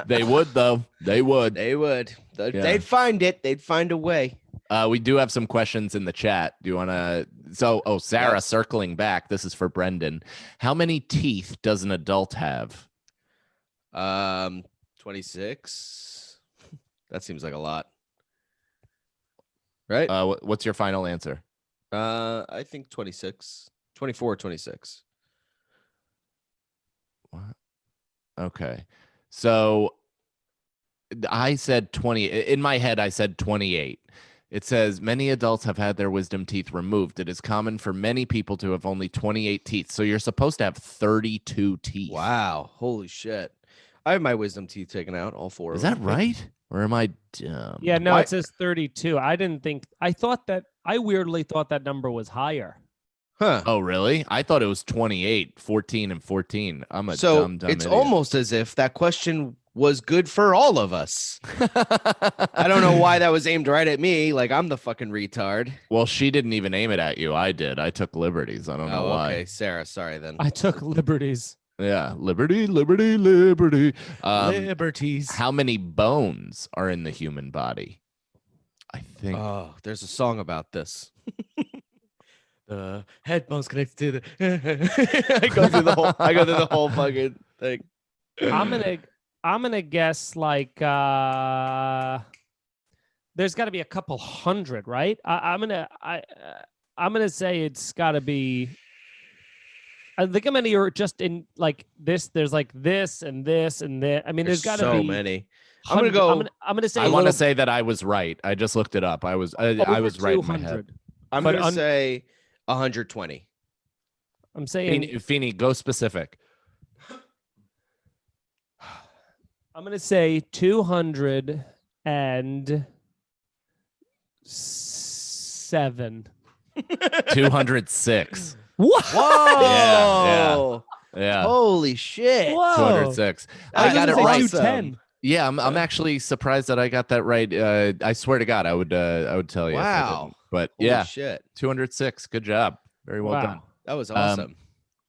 They would, though. They would. They would. They'd Yeah. find it. They'd find a way. We do have some questions in the chat. Do you want to? Sarah, Yes. circling back. This is for Brendan. How many teeth does an adult have? 26. That seems like a lot. Right? What's your final answer? I think 26. 24, 26. What? Okay. So I said 20. In my head, I said 28. It says many adults have had their wisdom teeth removed. It is common for many people to have only 28 teeth. So you're supposed to have 32 teeth. Wow. Holy shit. I have my wisdom teeth taken out, all four Is of that them. right? Or am I dumb? Yeah, no, Why- it says 32. I didn't think. I weirdly thought that number was higher. Huh. Oh, really? I thought it was 28, 14, and 14. I'm a So dumb it's idiot. almost as if that question was good for all of us. I don't know why that was aimed right at me. Like I'm the fucking retard. Well, she didn't even aim it at you. I did. I took liberties. I don't know why. Okay. Sarah, sorry then. I took liberties. Yeah. Liberty, liberty, liberty. Liberties. How many bones are in the human body? I think. Oh, there's a song about this. The headphones connected to the. I go through the whole fucking thing. I'm gonna guess like there's got to be a couple hundred, right? I'm gonna say it's got to be. I think how many are just in like this. There's like this and this and this. I mean, there's got to so be many. I'm gonna go. I'm gonna say. I a want to little- say that I was right. I just looked it up. I was over right in my head. 200. I'm but gonna say 120. I'm saying. Feeney, go specific. I'm gonna say 207. 206. What? Whoa! Yeah. Holy shit! Whoa! 206. I I got it gonna say right. 210. Yeah, I'm actually surprised that I got that right. I swear to God, I would tell you. if I Wow. didn't. But Holy yeah, shit! 206. Good job. Very well Wow. done. That was awesome.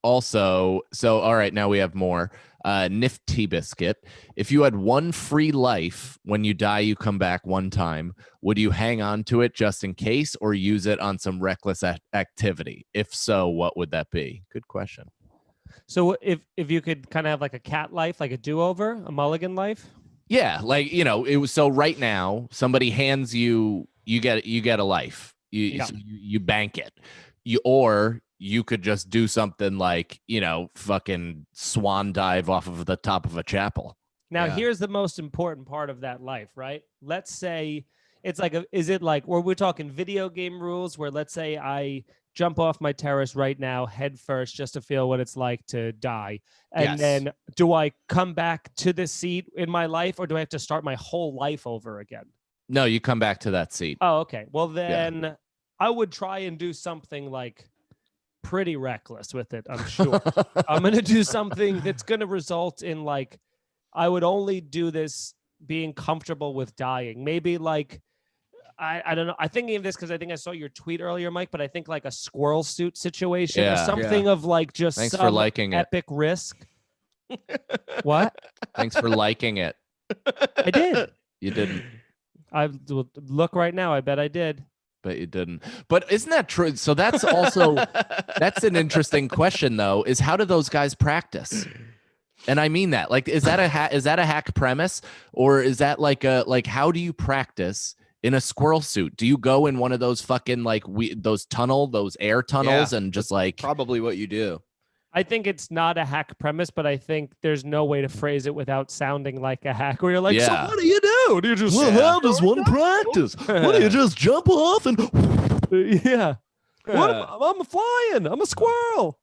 Also, so all right, now we have more. Nifty Biscuit. If you had one free life, when you die, you come back one time. Would you hang on to it just in case, or use it on some reckless activity? If so, what would that be? Good question. So if you could kind of have like a cat life, like a do-over, a mulligan life. Yeah, like it was. So right now, somebody hands you get a life. Yeah. You bank it. Or you could just do something like fucking swan dive off of the top of a chapel. Now, Yeah. here's the most important part of that life, right? Let's say it's like is it like where we're talking video game rules where let's say I jump off my terrace right now head first just to feel what it's like to die. And Yes. then do I come back to the seat in my life or do I have to start my whole life over again? No, you come back to that seat. Oh, okay. Well, then I would try and do something like pretty reckless with it, I'm sure. I'm going to do something that's going to result in like, I would only do this being comfortable with dying. Maybe like, I don't know. I'm thinking of this because I think I saw your tweet earlier, Mike, but I think like a squirrel suit situation or Yeah. something of like just Thanks for some liking it. epic risk. What? Thanks for liking it. I did. You didn't, I look right now. I bet I did. but you didn't. But isn't that true? So that's also that's an interesting question though, is how do those guys practice? And I mean that. Like, is that a hack premise, or is that like how do you practice in a squirrel suit? Do you go in one of those fucking like those air tunnels Yeah, and just like Probably what you do. I think it's not a hack premise, but I think there's no way to phrase it without sounding like a hack. Where you're like, Yeah. so what do you do? Do you just well, how does one practice? What do you just jump off and yeah. What I'm flying. I'm a squirrel.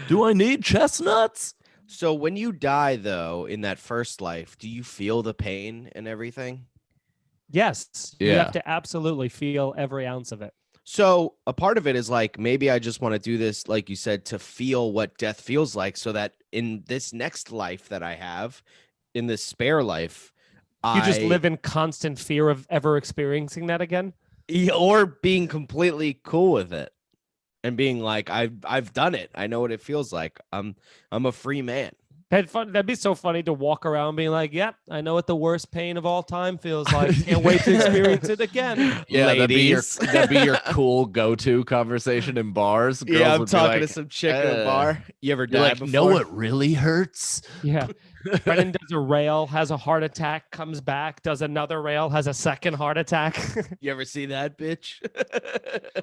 do I need chestnuts? So when you die, though, in that first life, do you feel the pain and everything? Yes. You Yeah. have to absolutely feel every ounce of it. So a part of it is like maybe I just want to do this, like you said, to feel what death feels like, so that in this next life that I have, in this spare life, You just live in constant fear of ever experiencing that again. or being completely cool with it and being like, I've done it. I know what it feels like. I'm a free man. That'd be so funny to walk around being like, "Yep, I know what the worst pain of all time feels like. Can't wait to experience it again." Yeah, Ladies. that'd be your cool go-to conversation in bars. Girls Yeah, I'm would be talking to like, some chick in a bar. You ever You're died like, before? know what really hurts? Yeah. Brennan does a rail, has a heart attack, comes back, does another rail, has a second heart attack. You ever see that, bitch?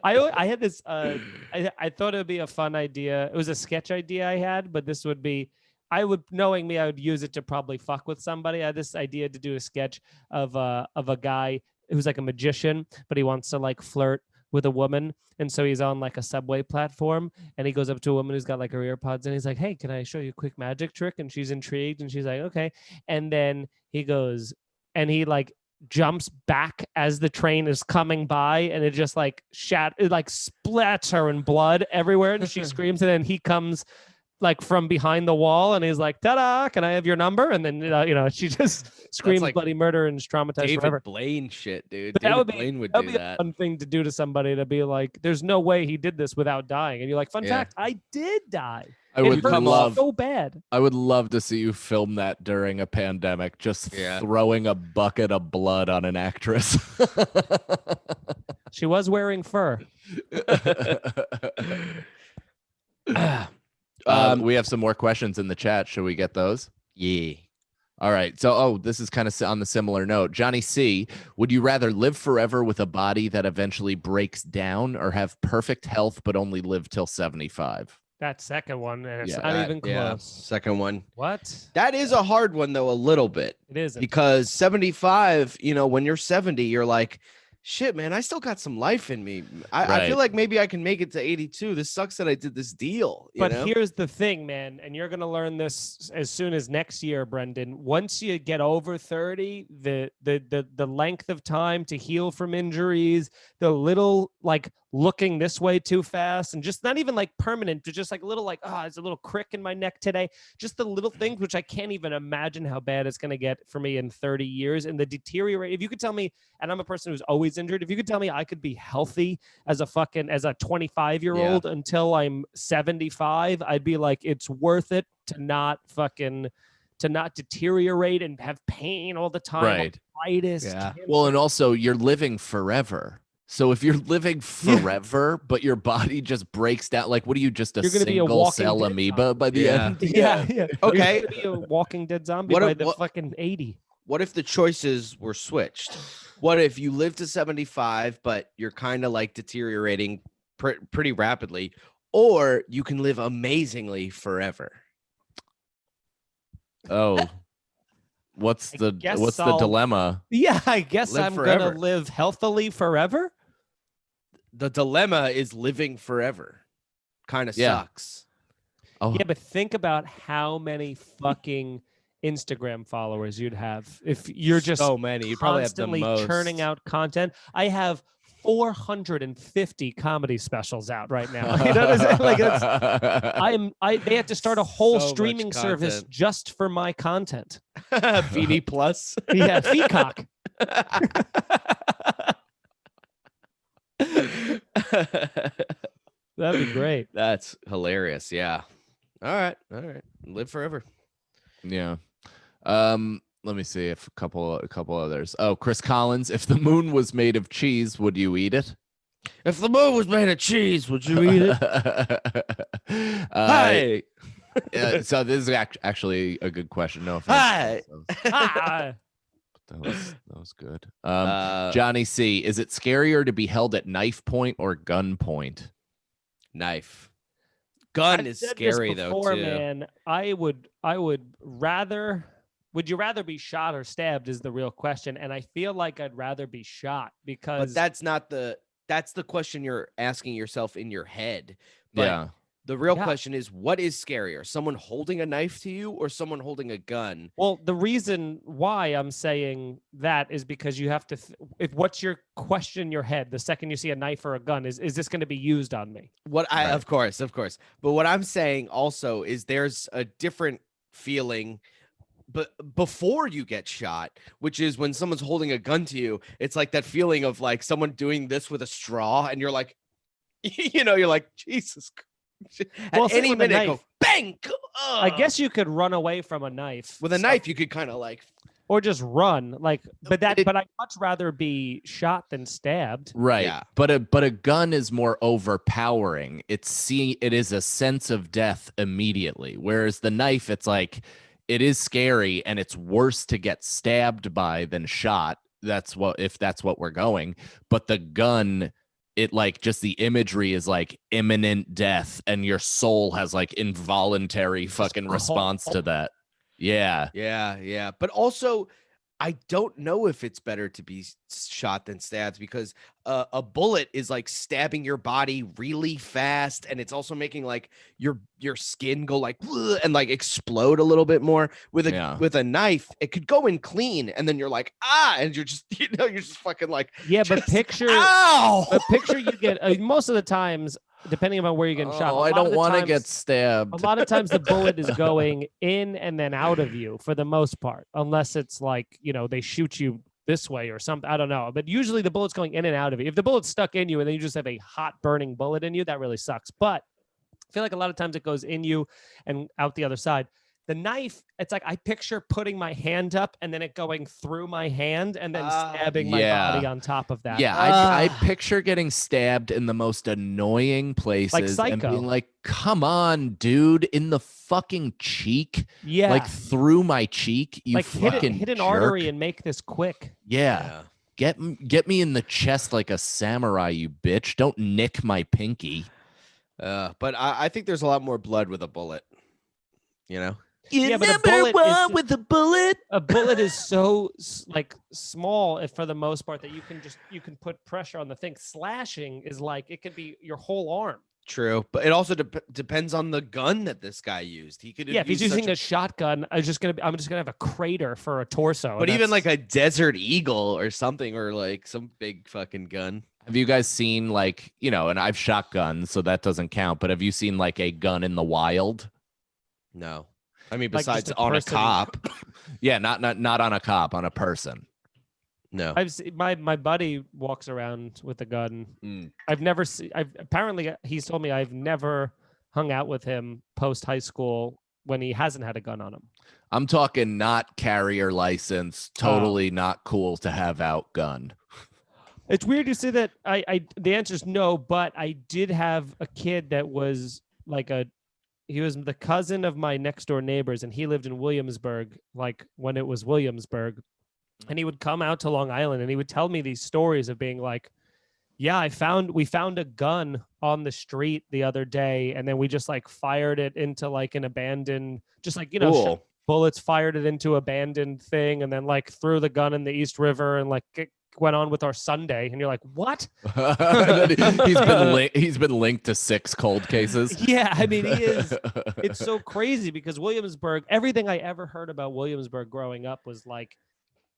I had this. I thought it would be a fun idea. It was a sketch idea I had, but this would be. I would, knowing me, I would use it to probably fuck with somebody. I had this idea to do a sketch of a guy who's like a magician, but he wants to like flirt with a woman, and so he's on like a subway platform, and he goes up to a woman who's got like her ear pods, and he's like, "Hey, can I show you a quick magic trick?" And she's intrigued, and she's like, "Okay." And then he goes, and he like jumps back as the train is coming by, and it just like it like splats her in blood everywhere, and she screams, and then he comes like from behind the wall, and he's like, "Ta-da! Can I have your number?" And then she just screams like bloody murder and is traumatized David forever. Blaine shit, dude. But that David would be Blaine would that'd do be that. a fun thing to do to somebody, to be like, "There's no way he did this without dying," and you're like, "Fun Yeah. fact, I did die. I It would hurt love so bad." I would love to see you film that during a pandemic, just Yeah. throwing a bucket of blood on an actress. She was wearing fur. We have some more questions in the chat. Should we get those? Yeah. All right. So, this is kind of on the similar note. Johnny C, would you rather live forever with a body that eventually breaks down, or have perfect health but only live till 75? That second one, and it's Yeah, not even Yeah, close. second one. What? That is a hard one though, a little bit. It isn't. Because 75, when you're 70, you're like, shit, man, I still got some life in me. I Right. feel like maybe I can make it to 82. This sucks that I did this deal. But here's the thing, man, and you're gonna learn this as soon as next year, Brendan. Once you get over 30, the length of time to heal from injuries, the little like looking this way too fast, and just not even like permanent, but just like a little like, it's a little crick in my neck today. Just the little things, which I can't even imagine how bad it's gonna get for me in 30 years. And the deteriorate. If you could tell me, and I'm a person who's always injured, if you could tell me I could be healthy as a 25-year-old until I'm 75, I'd be like, it's worth it to not deteriorate and have pain all the time. Right. Arthritis, Yeah. cancer. Well, and also you're living forever. So if you're living forever, but your body just breaks down, like, what are you, just a You're gonna be a single Walking cell Dead amoeba by the Yeah. end? yeah. Okay. You're gonna be a Walking Dead zombie What by if- the what- fucking 80. What if the choices were switched? What if you live to 75, but you're kind of like deteriorating pretty rapidly, or you can live amazingly forever? Oh, what's I the guess I'll- dilemma? Yeah, I guess Live I'm forever. gonna live healthily forever. The dilemma is living forever. Kind of Yeah. sucks. Oh, Yeah, but think about how many fucking Instagram followers you'd have if you're just so many. You probably have the constantly most. churning out content. I have 450 comedy specials out right now. You know what I'm saying? Like, they have to start a whole So much streaming service content. just for my content. Beanie Plus. Yeah, Peacock. That'd be great. That's hilarious. Yeah. All right. Live forever. yeah. Let me see if a couple others. Oh, Chris Collins, if the moon was made of cheese, would you eat it? If the moon was made of cheese, would you eat it? Hi. So this is actually a good question. No offense. Hi. Ah, That was good. Johnny Johnny C, is it scarier to be held at knife point or gun point? knife. Gun I've is said this scary before, though too. man. I would rather. Would you rather be shot or stabbed is the real question, and I feel like I'd rather be shot because But that's the question you're asking yourself in your head. But Yeah. The real Yeah. question is, what is scarier, someone holding a knife to you or someone holding a gun? Well, the reason why I'm saying that is because you have to. If what's your question in your head the second you see a knife or a gun is this going to be used on me? Right. Of course. But what I'm saying also is there's a different feeling but before you get shot, which is when someone's holding a gun to you, it's like that feeling of like someone doing this with a straw and you're like, you're like, Jesus Christ. Well, At see, any with a minute, go knife- bang. I guess you could run away from a knife with a so- knife, you could kind of like, or just run. Like, but It- I'd much rather be shot than stabbed. Right. Yeah. But a gun is more overpowering. It is a sense of death immediately. Whereas the knife, it's like it is scary and it's worse to get stabbed by than shot. That's what we're going. But the gun, it like just the imagery is like imminent death and your soul has like involuntary fucking response to that. Yeah. yeah. But also, I don't know if it's better to be shot than stabbed because a bullet is like stabbing your body really fast, and it's also making like your skin go like "Ugh," and like explode a little bit more. With a knife, it could go in clean, and then you're like and you're just you're just fucking like Yeah, but just, picture ow! you get most of the times, depending on where you're getting shot. I don't want to get stabbed. A lot of times the bullet is going in and then out of you for the most part, unless it's like, they shoot you this way or something. I don't know. But usually the bullet's going in and out of you. If the bullet's stuck in you and then you just have a hot burning bullet in you, that really sucks. But I feel like a lot of times it goes in you and out the other side. The knife, it's like I picture putting my hand up and then it going through my hand and then stabbing my body on top of that. Yeah, I picture getting stabbed in the most annoying places and Psycho. being like, come on, dude, in the fucking cheek. Yeah. Like through my cheek. You like fucking hit an jerk. artery and make this quick. Yeah. Get me in the chest like a samurai, you bitch. Don't nick my pinky. But I think there's a lot more blood with a bullet. Yeah, but a bullet is, with a bullet. a bullet is so like small for the most part that you can put pressure on the thing. Slashing is like it could be your whole arm. True, but it also depends on the gun that this guy used. He could have Yeah, if he's used using such a shotgun, I'm just gonna have a crater for a torso. but and even that's- like a Desert Eagle or something, or like some big fucking gun. Have you guys seen like, and I've shot guns, so that doesn't count, but have you seen like a gun in the wild? No, I mean Like, just besides a on person- a cop. Yeah, not on a cop, on a person. No, I've seen, my buddy walks around with a gun. Mm. I've never seen. Apparently he's told me I've never hung out with him post high school when he hasn't had a gun on him. I'm talking not carrier license, totally not cool to have out gun. It's weird you say that. The answer is no, but I did have a kid that was like he was the cousin of my next door neighbors, and he lived in Williamsburg, like when it was Williamsburg. And he would come out to Long Island and he would tell me these stories of being like, yeah, we found a gun on the street the other day, and then we just like fired it into like an abandoned, just like, cool. bullets, fired it into abandoned thing, and then like threw the gun in the East River and like went on with our Sunday. And you're like, what? He's been linked to 6 cold cases. Yeah, I mean, he is. It's so crazy because Williamsburg, everything I ever heard about Williamsburg growing up was like,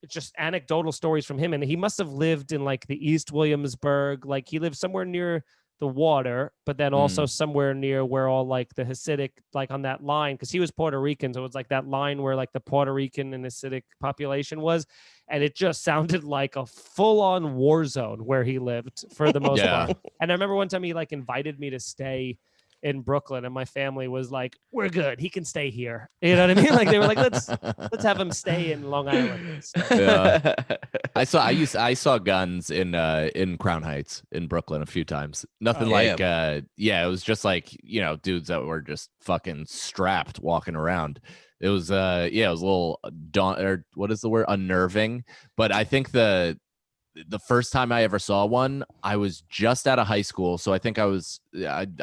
it's just anecdotal stories from him. And he must have lived in like the East Williamsburg. Like he lived somewhere near the water, but then also somewhere near where all like the Hasidic, like on that line, because he was Puerto Rican. So it was like that line where like the Puerto Rican and Hasidic population was. And it just sounded like a full-on war zone where he lived for the most part. And I remember one time he like invited me to stay in Brooklyn, and my family was like, "We're good. He can stay here." You know what I mean? Like they were like, "Let's have him stay in Long Island." Yeah. I saw guns in Crown Heights in Brooklyn a few times. Nothing like it was just like, dudes that were just fucking strapped walking around. It was it was a little what is the word? Unnerving. But I think the first time I ever saw one, I was just out of high school. So I think I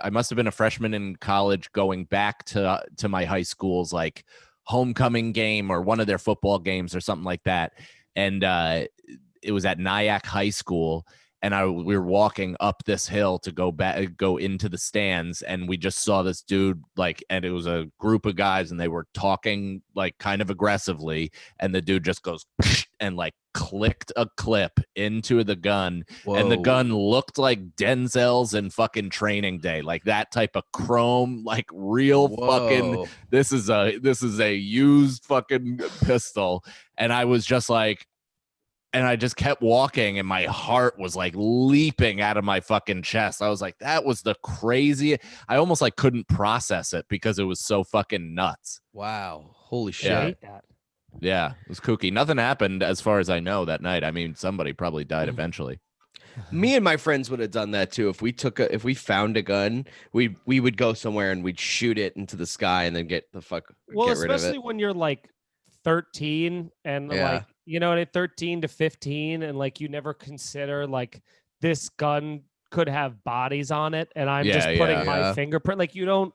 must have been a freshman in college going back to my high school's like homecoming game or one of their football games or something like that. And it was at Nyack High School. and we were walking up this hill to go into the stands, and we just saw this dude, like, and it was a group of guys, and they were talking like kind of aggressively, and the dude just goes and like clicked a clip into the gun. Whoa. And the gun looked like Denzel's in fucking Training Day, like that type of chrome, like real fucking. Whoa. This is a used fucking pistol. And I was just like, and I just kept walking, and my heart was like leaping out of my fucking chest. I was like, that was the crazy. I almost like couldn't process it because it was so fucking nuts. Wow. Holy shit. Yeah. I hate that. Yeah, it was kooky. Nothing happened as far as I know that night. I mean, somebody probably died eventually. Me and my friends would have done that too. If we found a gun, we would go somewhere and we'd shoot it into the sky and then get rid of Especially it. when you're like 13 and Yeah. like, you know, at 13 to 15, and like you never consider like this gun could have bodies on it, and I'm just Yeah, putting yeah. my Yeah. fingerprint. Like you don't,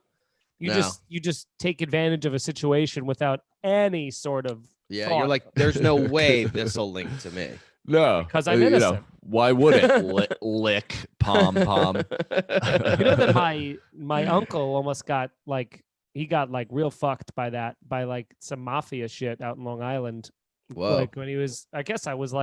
you No. just take advantage of a situation without any sort of Yeah, thought. you're like, there's no way this will link to me. No, Because I'm innocent. why would it lick pom? You know that my uncle almost got like, he got like real fucked by like some mafia shit out in Long Island. Whoa. Like when he was, I guess it was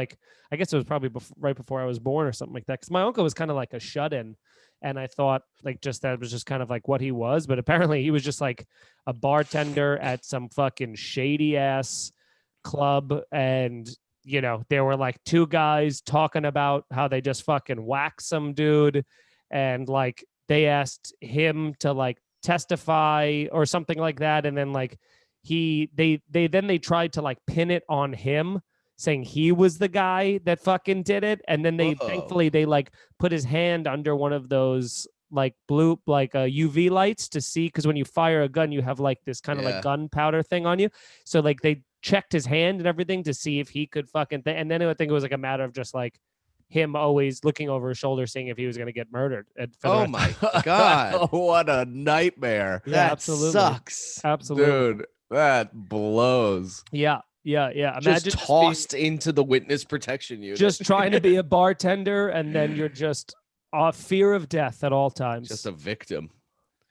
probably right before I was born or something like that. Because my uncle was kind of like a shut-in, and I thought like just that was just kind of like what he was. But apparently he was just like a bartender at some fucking shady ass club, and you know there were like two guys talking about how they just fucking whacked some dude, and like they asked him to like testify or something like that, and then like they tried to like pin it on him, saying he was the guy that fucking did it, and then they Whoa. thankfully they like put his hand under one of those like blue UV lights to see, because when you fire a gun you have like this kind of Yeah. like gunpowder thing on you, so like they checked his hand and everything to see if he could fucking and then I think it was like a matter of just like him always looking over his shoulder seeing if he was going to get murdered for the Oh rest- my god. What a nightmare, Yeah, That absolutely. sucks. Absolutely. dude. That blows. Yeah. Imagine Just being- tossed into the witness protection unit. just trying to be a bartender, and then you're just fear of death at all times. just a victim.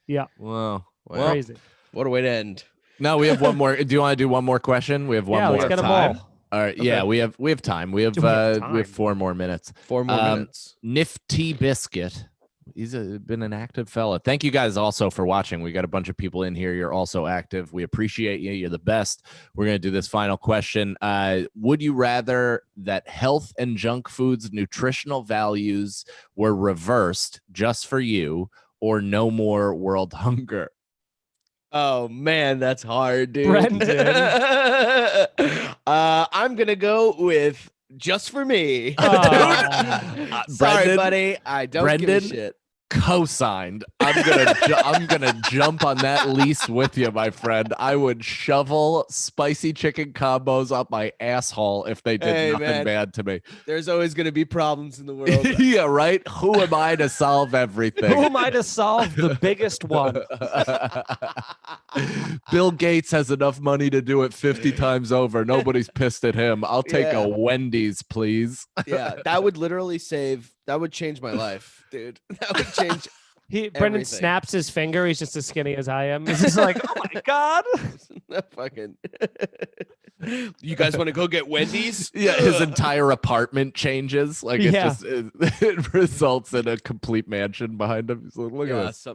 Wow. Wow. Crazy. What a way to end. No, we have one more. Do you want to do one more question? We have one Yeah, more let's get them time. all. All right. Okay. Yeah, we have time. We have Do we have we have time? 4 more minutes. 4 more minutes. Nifty Biscuit. He's been an active fella. Thank you guys also for watching. We got a bunch of people in here. You're also active. We appreciate you. You're the best. We're going to do this final question. Would you rather that health and junk foods nutritional values were reversed just for you, or no more world hunger? Oh man, that's hard, dude. Brendan. I'm gonna go with just for me. Aw. Sorry, Brendan- buddy. I don't give a Brendan? shit. Co-signed. I'm gonna jump on that lease with you, my friend. I would shovel spicy chicken combos up my asshole if they did Hey, nothing man. bad to me. There's always gonna be problems in the world. Yeah, right. Who am I to solve Who everything? am I to solve the biggest one? Bill Gates has enough money to do it 50 times over. Nobody's pissed at him. I'll take Yeah. a Wendy's, please. Yeah, that would literally that would change my life, dude. That would change. Brendan Everything. snaps his finger. He's just as skinny as I am. He's just like, oh my god. Fucking. You guys want to go get Wendy's? Yeah, his Ugh. entire apartment changes. Like it Yeah. just it results in a complete mansion behind him. He's like, look at Yeah, this.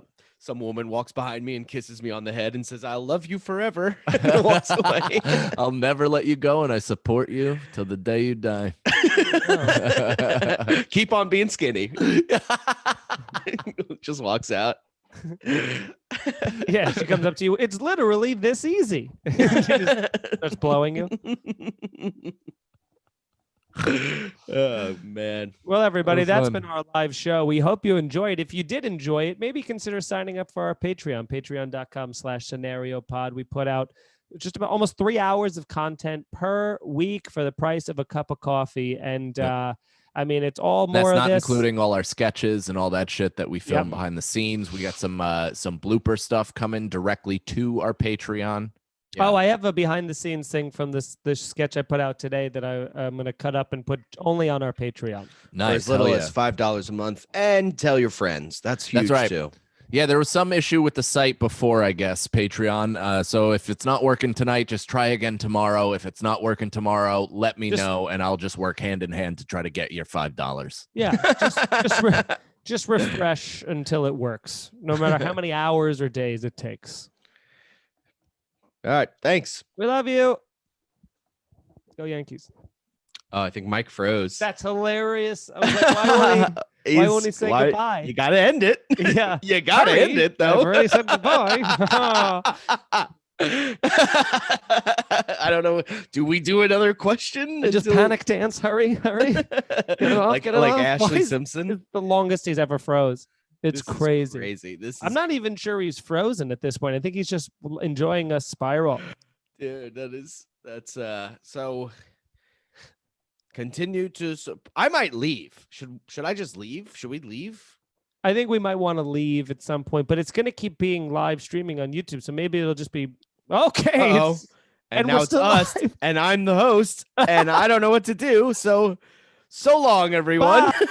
some woman walks behind me and kisses me on the head and says, "I love you forever." And walks away. I'll never let you go, and I support you till the day you die. Keep on being skinny. Just walks out. Yeah, she comes up to you. It's literally this easy. She just starts blowing you. Oh man. Well, everybody, was that's fun. been our live show. We hope you enjoyed. If you did enjoy it, maybe consider signing up for our Patreon, patreon.com/scenariopod. We put out just about almost 3 hours of content per week for the price of a cup of coffee. And I mean, it's all That's more not of this. including all our sketches and all that shit that we film Yep. behind the scenes. We got some blooper stuff coming directly to our Patreon. Oh, I have a behind the scenes thing from this sketch I put out today that I'm going to cut up and put only on our Patreon. For Nice. as little hell as yeah. $5 a month, and tell your friends. That's huge That's right. too. Yeah, there was some issue with the site before, I guess, Patreon. So if it's not working tonight, just try again tomorrow. If it's not working tomorrow, let me know, and I'll just work hand in hand to try to get your $5. Yeah, just refresh until it works, no matter how many hours or days it takes. All right, thanks. We love you. Go Yankees. Oh, I think Mike froze. That's hilarious. I was like, why won't he say goodbye? You gotta end it. Yeah. You gotta Hurry. end it though. I've already said goodbye. I don't know. Do we do another question? Just panic dance. Hurry. Get it off. like get it like off. Ashley Why is- Simpson. It's the longest he's ever froze. It's This is crazy. crazy. This is I'm not even sure he's frozen at this point. I think he's just enjoying a spiral. dude. That's so. Continue to. I might leave. Should I just leave? Should we leave? I think we might want to leave at some point, but it's going to keep being live streaming on YouTube. So maybe it'll just be okay. Uh-oh. it's- And we're now it's still us, live. and I'm the host, and I don't know what to do. So long, everyone. Bye.